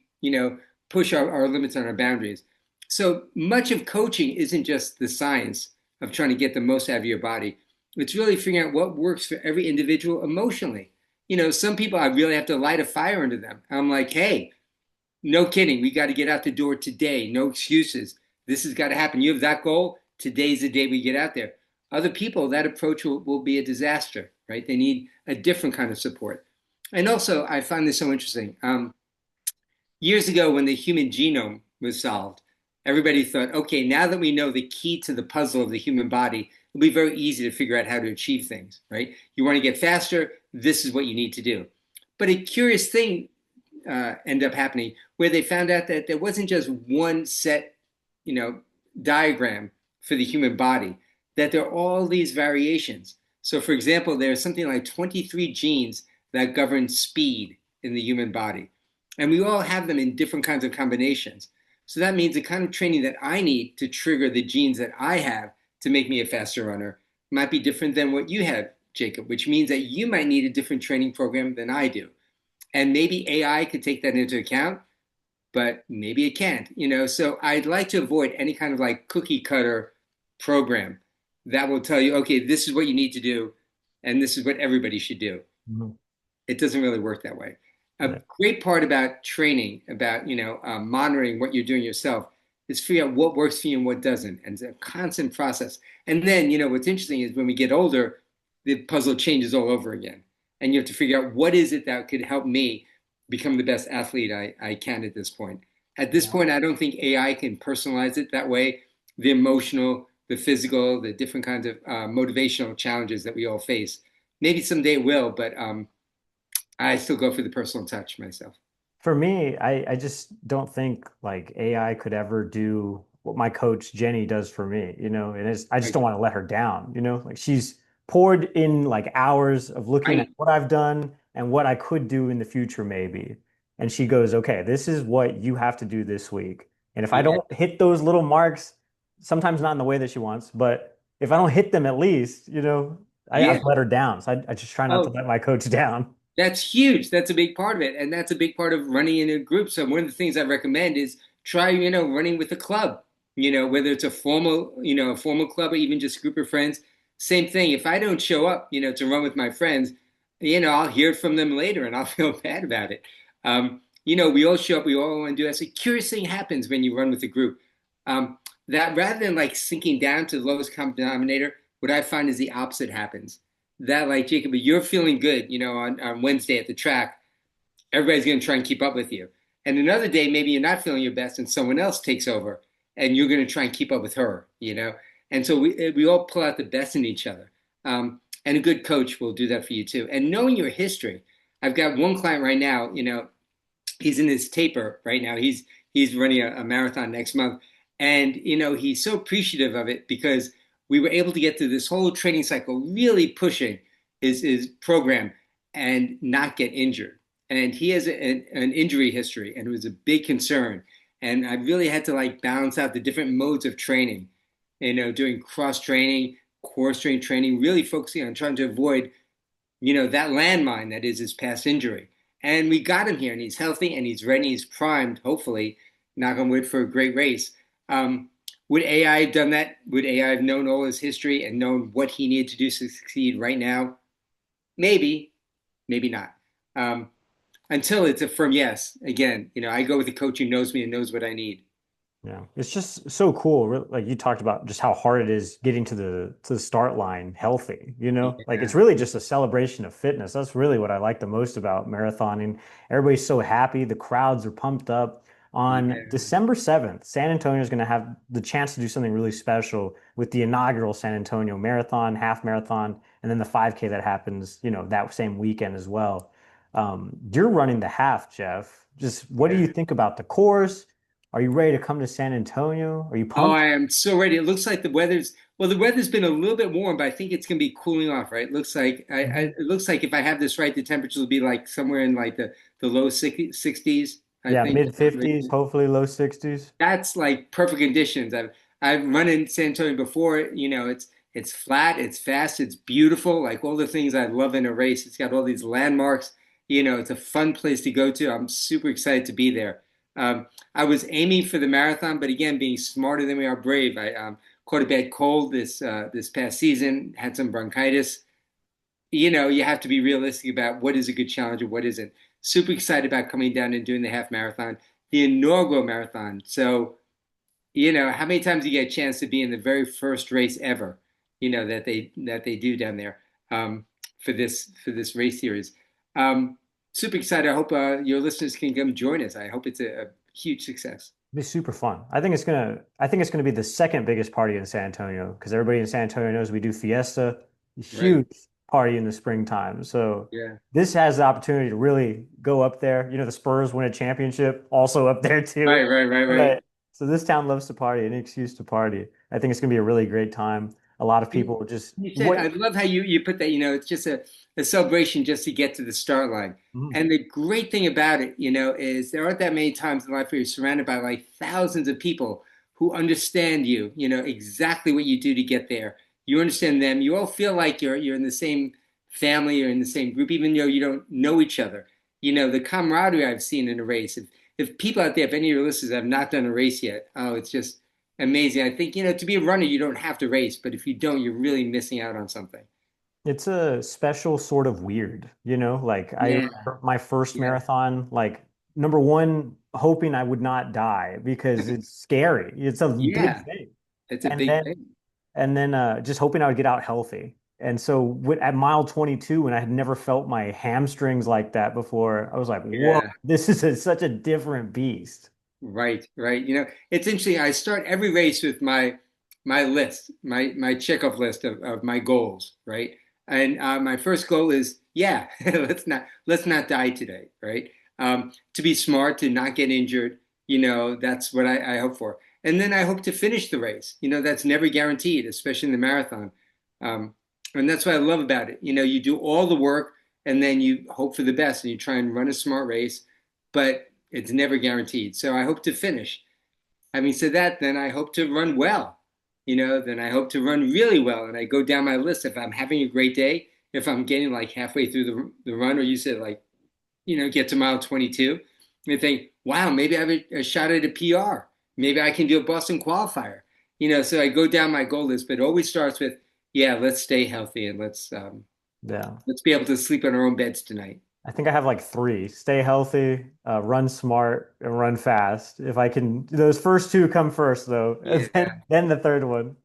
push our limits on our boundaries. So much of coaching isn't just the science of trying to get the most out of your body. It's really figuring out what works for every individual emotionally. Some people I really have to light a fire under them. I'm like, hey, no kidding. We got to get out the door today. No excuses. This has got to happen. You have that goal. Today's the day we get out there. Other people, that approach will be a disaster, right? They need a different kind of support. And also, I find this so interesting. Years ago, when the human genome was solved, everybody thought, okay, now that we know the key to the puzzle of the human body, it'll be very easy to figure out how to achieve things, right? You want to get faster, this is what you need to do. But a curious thing ended up happening where they found out that there wasn't just one set, you know, diagram for the human body, that there are all these variations. So, for example, there's something like 23 genes that govern speed in the human body. And we all have them in different kinds of combinations. So that means the kind of training that I need to trigger the genes that I have to make me a faster runner might be different than what you have, Jacob, which means that you might need a different training program than I do. And maybe AI could take that into account, but maybe it can't, you know. So I'd like to avoid any kind of like cookie cutter program that will tell you, okay, this is what you need to do, and this is what everybody should do. Mhm. It doesn't really work that way. A Yeah. great part about training, about monitoring what you're doing yourself, is figure out what works for you and what doesn't, and it's a constant process. And then, what's interesting is when we get older, the puzzle changes all over again, and you have to figure out what is it that could help me become the best athlete I can at this point. At this Yeah. point, I don't think AI can personalize it that way. The emotional, the physical, the different kinds of motivational challenges that we all face. Maybe someday it will, but I still go for the personal touch myself. For me, I just don't think like AI could ever do what my coach Jenny does for me, and I just Right. don't want to let her down, like she's poured in like hours of looking at Right. what I've done and what I could do in the future maybe. And she goes, okay, this is what you have to do this week. And if I Yeah. don't hit those little marks, sometimes not in the way that she wants, but if I don't hit them at least, I've Yeah. let her down. So I just try not to Oh, let my coach down. that's huge. That's a big part of it. And that's a big part of running in a group. So one of the things I recommend is try, running with a club, whether it's a formal club or even just a group of friends. Same thing. If I don't show up, to run with my friends, I'll hear from them later and I'll feel bad about it. We all show up, we all want to do that. So a curious thing happens when you run with a group. That rather than like sinking down to the lowest common denominator, what I find is the opposite happens that like Jacob, you're feeling good, on Wednesday at the track, everybody's going to try and keep up with you. And another day, maybe you're not feeling your best and someone else takes over and you're going to try and keep up with her. And so we all pull out the best in each other. And a good coach will do that for you too. And knowing your history, I've got one client right now, he's in his taper right now. He's running a marathon next month. And, he's so appreciative of it because we were able to get through this whole training cycle, really pushing his program and not get injured. And he has an injury history, and it was a big concern. And I really had to like balance out the different modes of training, doing cross training, core strength training, really focusing on trying to avoid, that landmine that is his past injury. And we got him here, and he's healthy, and he's ready, he's primed, hopefully, knock on wood, for a great race. Would AI have done that? Would AI have known all his history and known what he needed to do to succeed right now? Maybe, maybe not. Until it's a firm yes. Again, I go with a coach who knows me and knows what I need. Yeah, it's just so cool. Like you talked about just how hard it is getting to the start line healthy, Like Yeah, it's really just a celebration of fitness. That's really what I like the most about marathoning. Everybody's so happy, the crowds are pumped up. On yeah, December 7th, San Antonio is going to have the chance to do something really special with the inaugural San Antonio Marathon, half marathon, and then the 5K that happens, that same weekend as well. You're running the half, Jeff. Just what do yeah. you think about the course? Are you ready to come to San Antonio? Are you Oh, pumped? I am so ready. It looks like the weather's been a little bit warm, but I think it's going to be cooling off, right? It looks like Mhm. it looks like if I have this right, the temperatures will be like somewhere in like the low 60s, I Yeah, think. mid 50s, hopefully low 60s. That's like perfect conditions. I've run in San Antonio before. It's flat, it's fast, it's beautiful. Like all the things I love in a race. It's got all these landmarks. It's a fun place to go to. I'm super excited to be there. I was aiming for the marathon, but again, being smarter than we are brave. I caught a bad cold this past season. Had some bronchitis. You have to be realistic about what is a good challenge and what isn't. Super excited about coming down and doing the half marathon, the inaugural marathon. So, how many times do you get a chance to be in the very first race ever, that they do down there for this race series. Um, Super excited. I hope your listeners can come join us. I hope it's a huge success. Be super fun. I think it's gonna be the second biggest party in San Antonio because everybody in San Antonio knows we do Fiesta, Right. huge party in the springtime. So Yeah. this has the opportunity to really go up there. You know, the Spurs win a championship, also up there too. Right, right, right, right. Right. So this town loves to party, an excuse to party. I think it's gonna be a really great time. A lot of people just You said, I what love how you put that, it's just a celebration just to get to the start line. Mhm. And the great thing about it, is there aren't that many times in life where you're surrounded by like thousands of people who understand you, exactly what you do to get there. You understand them. You all feel like you're in the same family or in the same group, even though you don't know each other. The camaraderie I've seen in a race. If people out there, if any of your listeners have not done a race yet, oh, it's just amazing. I think, to be a runner, you don't have to race, but if you don't, you're really missing out on something. It's a special sort of weird, you know? Like I Yeah, remember my first yeah, marathon, like number one, hoping I would not die because it's scary. It's a big yeah. thing. It's a And big then thing. just hoping I would get out healthy. And so at mile 22, when I had never felt my hamstrings like that before, I was like, whoa, Yeah, this is such a different beast. right, right. It's interesting. I start every race with my list, my checkoff list of my goals, right? And my first goal is, yeah, let's not die today, right? To be smart, to not get injured, that's what I hope for. And then I hope to finish the race. That's never guaranteed, especially in the marathon. Um, and that's what I love about it. You do all the work and then you hope for the best and you try and run a smart race, but it's never guaranteed. So I hope to finish. Having said that, then I hope to run well. Then I hope to run really well. And I go down my list. If I'm having a great day, if I'm getting like halfway through the run, or you said like, get to mile 22, and think, wow, maybe I have a shot at a PR. Maybe I can do a Boston qualifier. So I go down my goal list, but it always starts with, yeah, let's stay healthy and Yeah. let's be able to sleep in our own beds tonight. I think I have like three: stay healthy, run smart, and run fast. If I can, those first two come first, though, and Yeah. then the third one.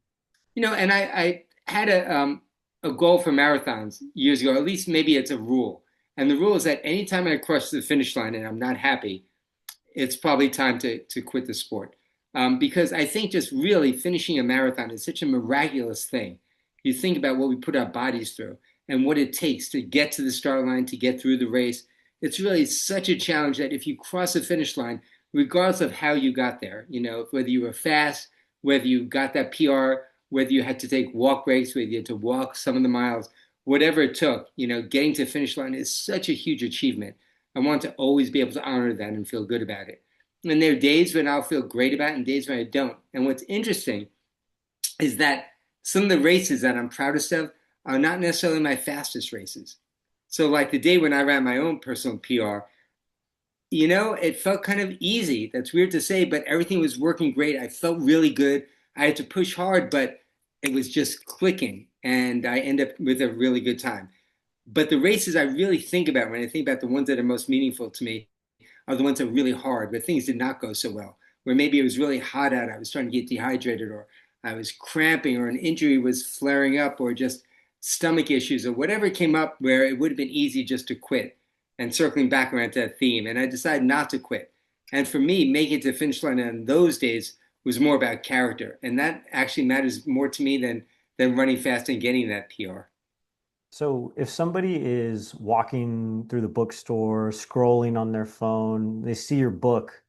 And I had a goal for marathons years ago, at least maybe it's a rule. And the rule is that anytime I cross the finish line and I'm not happy, it's probably time to quit the sport. Because I think just really finishing a marathon is such a miraculous thing. You think about what we put our bodies through and what it takes to get to the start line, to get through the race. It's really such a challenge that if you cross the finish line, regardless of how you got there, whether you were fast, whether you got that PR, whether you had to take walk breaks, whether you had to walk some of the miles, whatever it took, getting to the finish line is such a huge achievement. I want to always be able to honor that and feel good about it. And there are days when I'll feel great about it and days when I don't. And what's interesting is that some of the races that I'm proudest of are not necessarily my fastest races. So, like the day when I ran my own personal PR, it felt kind of easy. That's weird to say, but everything was working great. I felt really good. I had to push hard, but it was just clicking. And I end up with a really good time. But the races I really think about when I think about the ones that are most meaningful to me are the ones that are really hard, where things did not go so well, where maybe it was really hot out, I was starting to get dehydrated, or I was cramping, or an injury was flaring up, or just stomach issues, or whatever came up where it would have been easy just to quit. And circling back around to that theme, and I decided not to quit. And for me, making it to the finish line in those days was more about character, and that actually matters more to me than running fast and getting that PR. So if somebody is walking through the bookstore, scrolling on their phone, they see your book,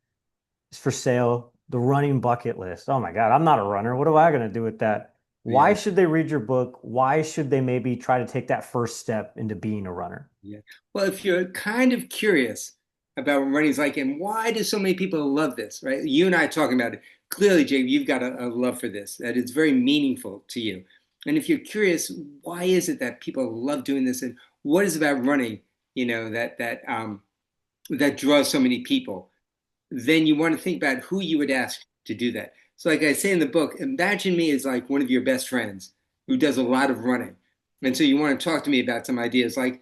it's for sale, the running bucket list. Oh my God, I'm not a runner. What am I going to do with that? Why Yeah. should they read your book? Why should they maybe try to take that first step into being a runner? Yeah. Well, if you're kind of curious about what running's like and why do so many people love this, right? You and I are talking about it. Clearly, Jake, you've got a love for this, that it's very meaningful to you. And if you're curious, why is it that people love doing this and what is it about running, that draws so many people? Then you want to think about who you would ask to do that. So, like I say in the book, imagine me as like one of your best friends who does a lot of running. And so you want to talk to me about some ideas like,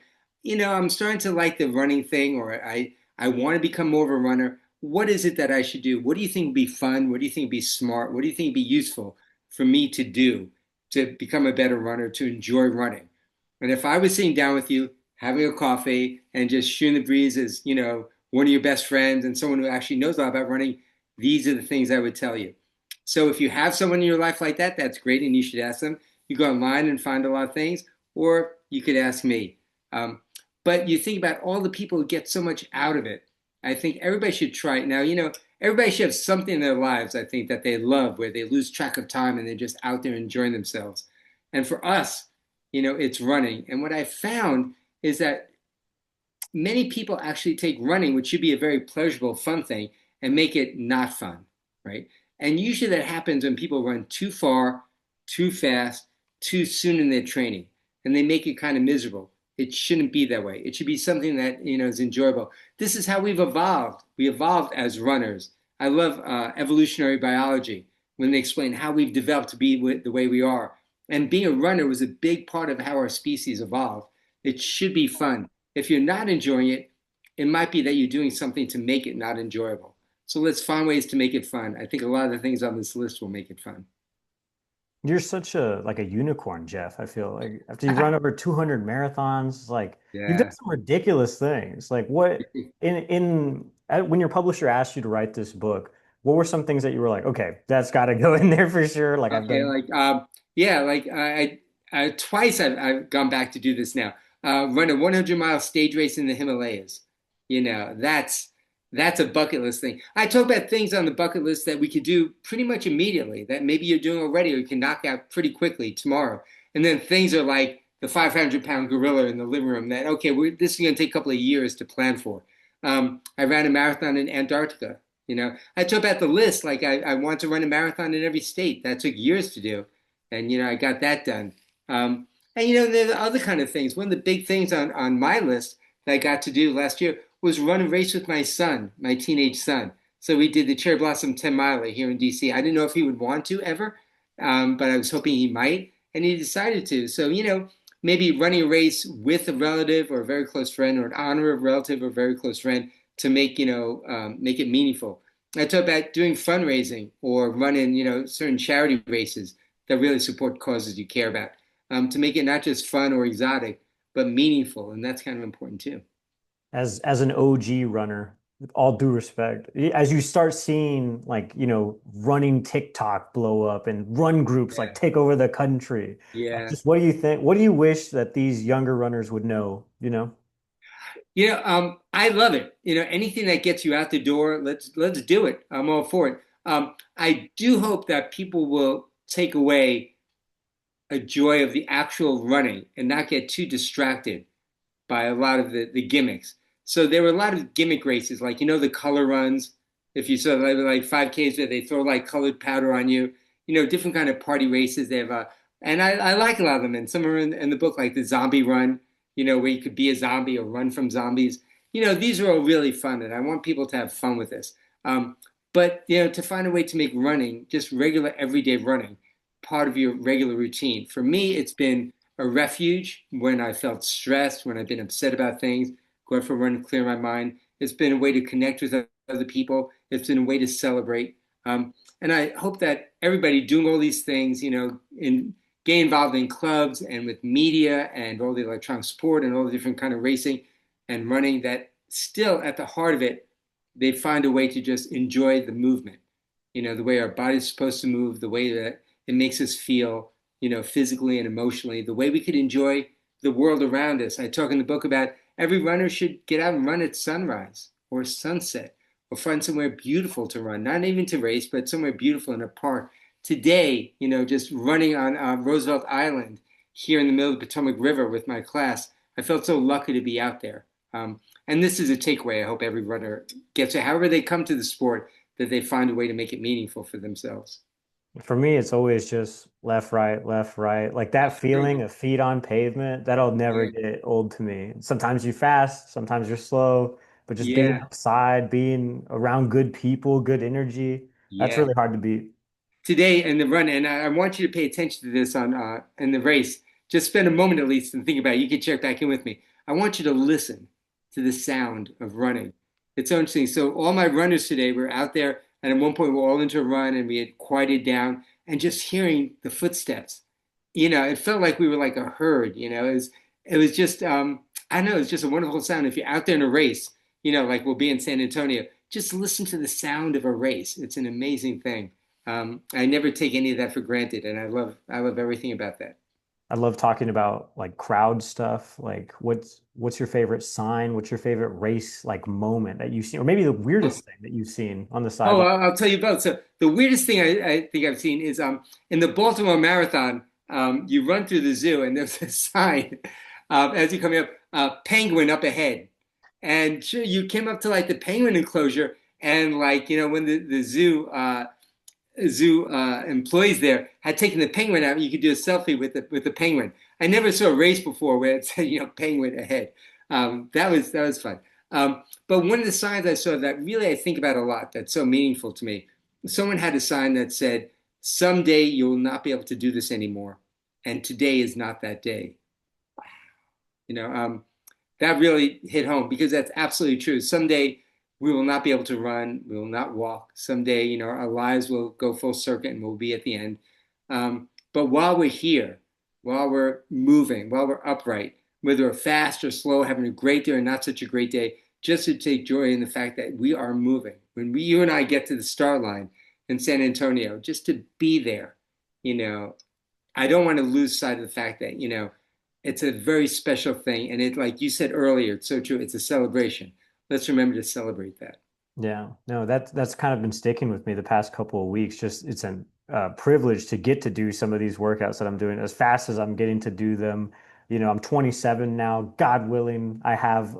I'm starting to like the running thing, or I want to become more of a runner. What is it that I should do? What do you think would be fun? What do you think would be smart? What do you think would be useful for me to do to become a better runner, to enjoy running? And if I was sitting down with you, having a coffee and just shooting the breeze as, one of your best friends and someone who actually knows a lot about running, these are the things I would tell you. So if you have someone in your life like that, that's great, and you should ask them. You go online and find a lot of things, or you could ask me. Um, but you think about all the people who get so much out of it. I think everybody should try it. Now, everybody should have something in their lives, I think, that they love, where they lose track of time and they're just out there enjoying themselves. And for us, it's running. And what I found is that many people actually take running, which should be a very pleasurable, fun thing, and make it not fun, right? And usually that happens when people run too far, too fast, too soon in their training, and they make it kind of miserable. It shouldn't be that way. It should be something that is enjoyable. This is how we've evolved. We evolved as runners. I love evolutionary biology when they explain how we've developed to be the way we are. And being a runner was a big part of how our species evolved. It should be fun. If you're not enjoying it, it might be that you're doing something to make it not enjoyable. So let's find ways to make it fun. I think a lot of the things on this list will make it fun. You're such a unicorn, Jeff. I feel like after you run over 200 marathons, like you've done Yeah. some ridiculous things. Like what when your publisher asked you to write this book, what were some things that you were like, okay, that's got to go in there for sure. Like I've Okay, done. yeah, like twice I've gone back to do this now. Run a 100-mile stage race in the Himalayas. That's a bucket list thing. I talk about things on the bucket list that we could do pretty much immediately, that maybe you're doing already or you can knock out pretty quickly tomorrow. And then things are like the 500-pound gorilla in the living room that, okay, this is going to take a couple of years to plan for. I ran a marathon in Antarctica. I talk about the list like I want to run a marathon in every state. That took years to do. And, I got that done. And, there are other kind of things. One of the big things on my list that I got to do last year was run a race with my son, my teenage son. So we did the Cherry Blossom 10 miler here in DC. I didn't know if he would want to ever, but I was hoping he might, and he decided to. So, maybe running a race with a relative or a very close friend, or in honor of a relative or a very close friend to make, make it meaningful. I talk about doing fundraising or running, certain charity races that really support causes you care about, to make it not just fun or exotic, but meaningful. And that's kind of important too. As an OG runner, with all due respect, as you start seeing like, running TikTok blow up and run groups like Yeah. take over the country, like Yeah. just what do you think? What do you wish that these younger runners would know? I love it. Anything that gets you out the door, let's do it. I'm all for it. I do hope that people will take away a joy of the actual running and not get too distracted by a lot of the gimmicks. So there were a lot of gimmick races, like the color runs. If you saw like 5Ks where they throw like colored powder on you, different kind of party races. They have and I like a lot of them. And some are in the book, like the zombie run, where you could be a zombie or run from zombies. These are all really fun, and I want people to have fun with this. But to find a way to make running just regular everyday running part of your regular routine. For me, it's been a refuge when I felt stressed, when I've been upset about things, go out for a run to clear my mind. It's been a way to connect with other people. It's been a way to celebrate. And I hope that everybody doing all these things, get involved in clubs and with media and all the electronic sport and all the different kind of racing and running, that still at the heart of it, they find a way to just enjoy the movement. The way our body's supposed to move, the way that it makes us feel, physically and emotionally, the way we could enjoy the world around us. I talk in the book about every runner should get out and run at sunrise or sunset or find somewhere beautiful to run, not even to race, but somewhere beautiful in a park. Today, just running on Roosevelt Island here in the middle of the Potomac River with my class, I felt so lucky to be out there. And this is a takeaway I hope every runner gets it, however they come to the sport, that they find a way to make it meaningful for themselves. For me, it's always just left, right, left, right. Like that feeling of feet on pavement, that'll never Yeah. get old to me. Sometimes you fast, sometimes you're slow, but just being Yeah. outside, being around good people, good energy, that's Yeah. really hard to beat. Today in the run, and I want you to pay attention to this on in the race. Just spend a moment at least and think about it. You can check back in with me. I want you to listen to the sound of running. It's so interesting. So all my runners today were out there, and at one point we were all into a run, and we had quieted down, and just hearing the footsteps. It felt like we were like a herd. It was just I don't know. It's just a wonderful sound. If you're out there in a race, like we'll be in San Antonio, just listen to the sound of a race. It's an amazing thing. I never take any of that for granted, and I love everything about that. I love talking about like crowd stuff. Like what's your favorite sign? What's your favorite race like moment that you've seen, or maybe the weirdest thing that you've seen on the Oh, sideline? I'll tell you both. So the weirdest thing I think I've seen is in the Baltimore Marathon, you run through the zoo and there's a sign as you're coming up, penguin up ahead. And sure, you came up to like the penguin enclosure, and like when the zoo employees there had taken the penguin out, you could do a selfie with the penguin. I never saw a race before where it said penguin ahead. That was fun. But one of the signs I saw that really I think about a lot, that's so meaningful to me, someone had a sign that said, "Someday you will not be able to do this anymore, and today is not that day." You know, that really hit home because that's absolutely true. Someday we will not be able to run, we will not walk. Someday, our lives will go full circuit and we'll be at the end. But while we're here, while we're moving, while we're upright, whether we're fast or slow, having a great day or not such a great day, just to take joy in the fact that we are moving. When you and I get to the start line in San Antonio, just to be there, I don't want to lose sight of the fact that, it's a very special thing. And it, like you said earlier, it's so true. It's a celebration. Let's remember to celebrate that. Yeah, no, that's kind of been sticking with me the past couple of weeks. Just it's a privilege to get to do some of these workouts that I'm doing as fast as I'm getting to do them. I'm 27 now. God willing, I have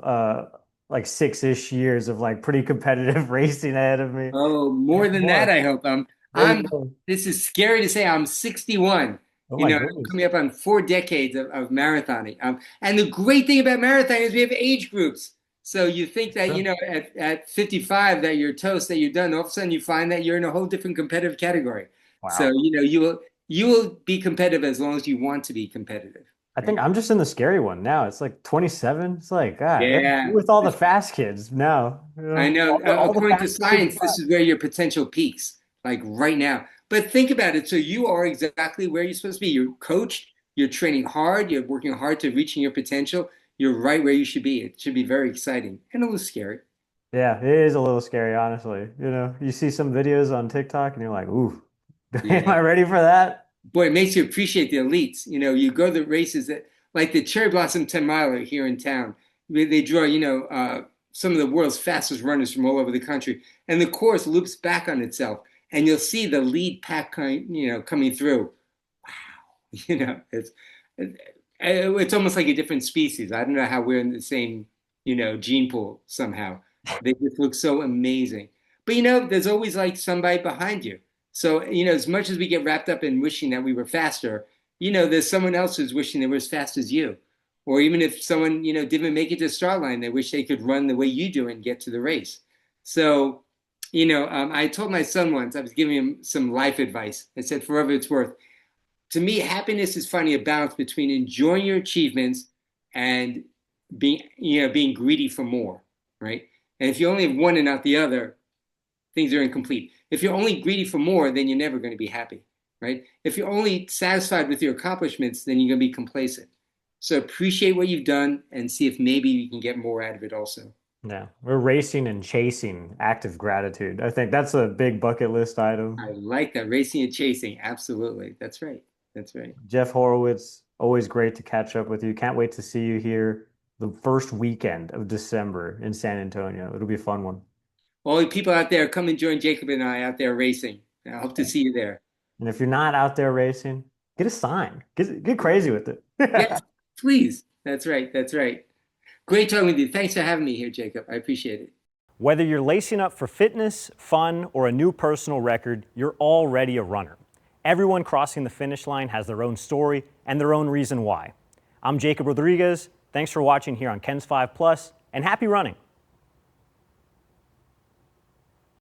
like 6-ish years of like pretty competitive racing ahead of me. Oh, more Maybe than that, more. I hope. Maybe I'm. more. This is scary to say. I'm 61. Oh my I'm goodness. coming up on 4 decades of marathoning. And the great thing about marathoning is we have age groups. So you think that Sure. at 55 that you're toast, that you're done. All of a sudden you find that you're in a whole different competitive category. So Wow. you will be competitive as long as you want to be competitive. I Right? think I'm just in the scary one now. It's like 27. It's like, God, Yeah. with all the fast kids now, I know. all the According to fast kids. science, this is where your potential peaks, like right now. But think about it. So you are exactly where you're supposed to be. You're coached, you're training hard, you're working hard to reaching your potential. You're right where you should be. It should be very exciting and a little scary. Yeah, it is a little scary, honestly. You see some videos on TikTok and you're like, ooh, am Yeah. I ready for that? Boy, it makes you appreciate the elites. You go to the races that, like the Cherry Blossom 10 miler here in town, they draw, some of the world's fastest runners from all over the country. And the course loops back on itself. And you'll see the lead pack, coming through. It's almost like a different species. I don't know how we're in the same, gene pool somehow. They just look so amazing. But there's always like somebody behind you. So, as much as we get wrapped up in wishing that we were faster, there's someone else who's wishing they were as fast as you. Or even if someone, didn't make it to the start line, they wish they could run the way you do and get to the race. So, I told my son once, I was giving him some life advice. I said, for whatever it's worth, to me, happiness is finding a balance between enjoying your achievements and being greedy for more, right? And if you only have one and not the other, things are incomplete. If you're only greedy for more, then you're never going to be happy, right? If you're only satisfied with your accomplishments, then you're going to be complacent. So appreciate what you've done and see if maybe you can get more out of it also. Yeah, we're racing and chasing active gratitude. I think that's a big bucket list item. I like that. Racing and chasing. Absolutely. That's right. That's right. Jeff Horowitz, always great to catch up with you. Can't wait to see you here the first weekend of December in San Antonio. It'll be a fun one. All the people out there, come and join Jacob and I out there racing. I hope to see you there. And if you're not out there racing, get a sign. Get crazy with it. Yes, please. That's right. That's right. Great talking with you. Thanks for having me here, Jacob. I appreciate it. Whether you're lacing up for fitness, fun, or a new personal record, you're already a runner. Everyone crossing the finish line has their own story and their own reason why. I'm Jakob Rodriguez. Thanks for watching here on Ken's 5 Plus, and happy running.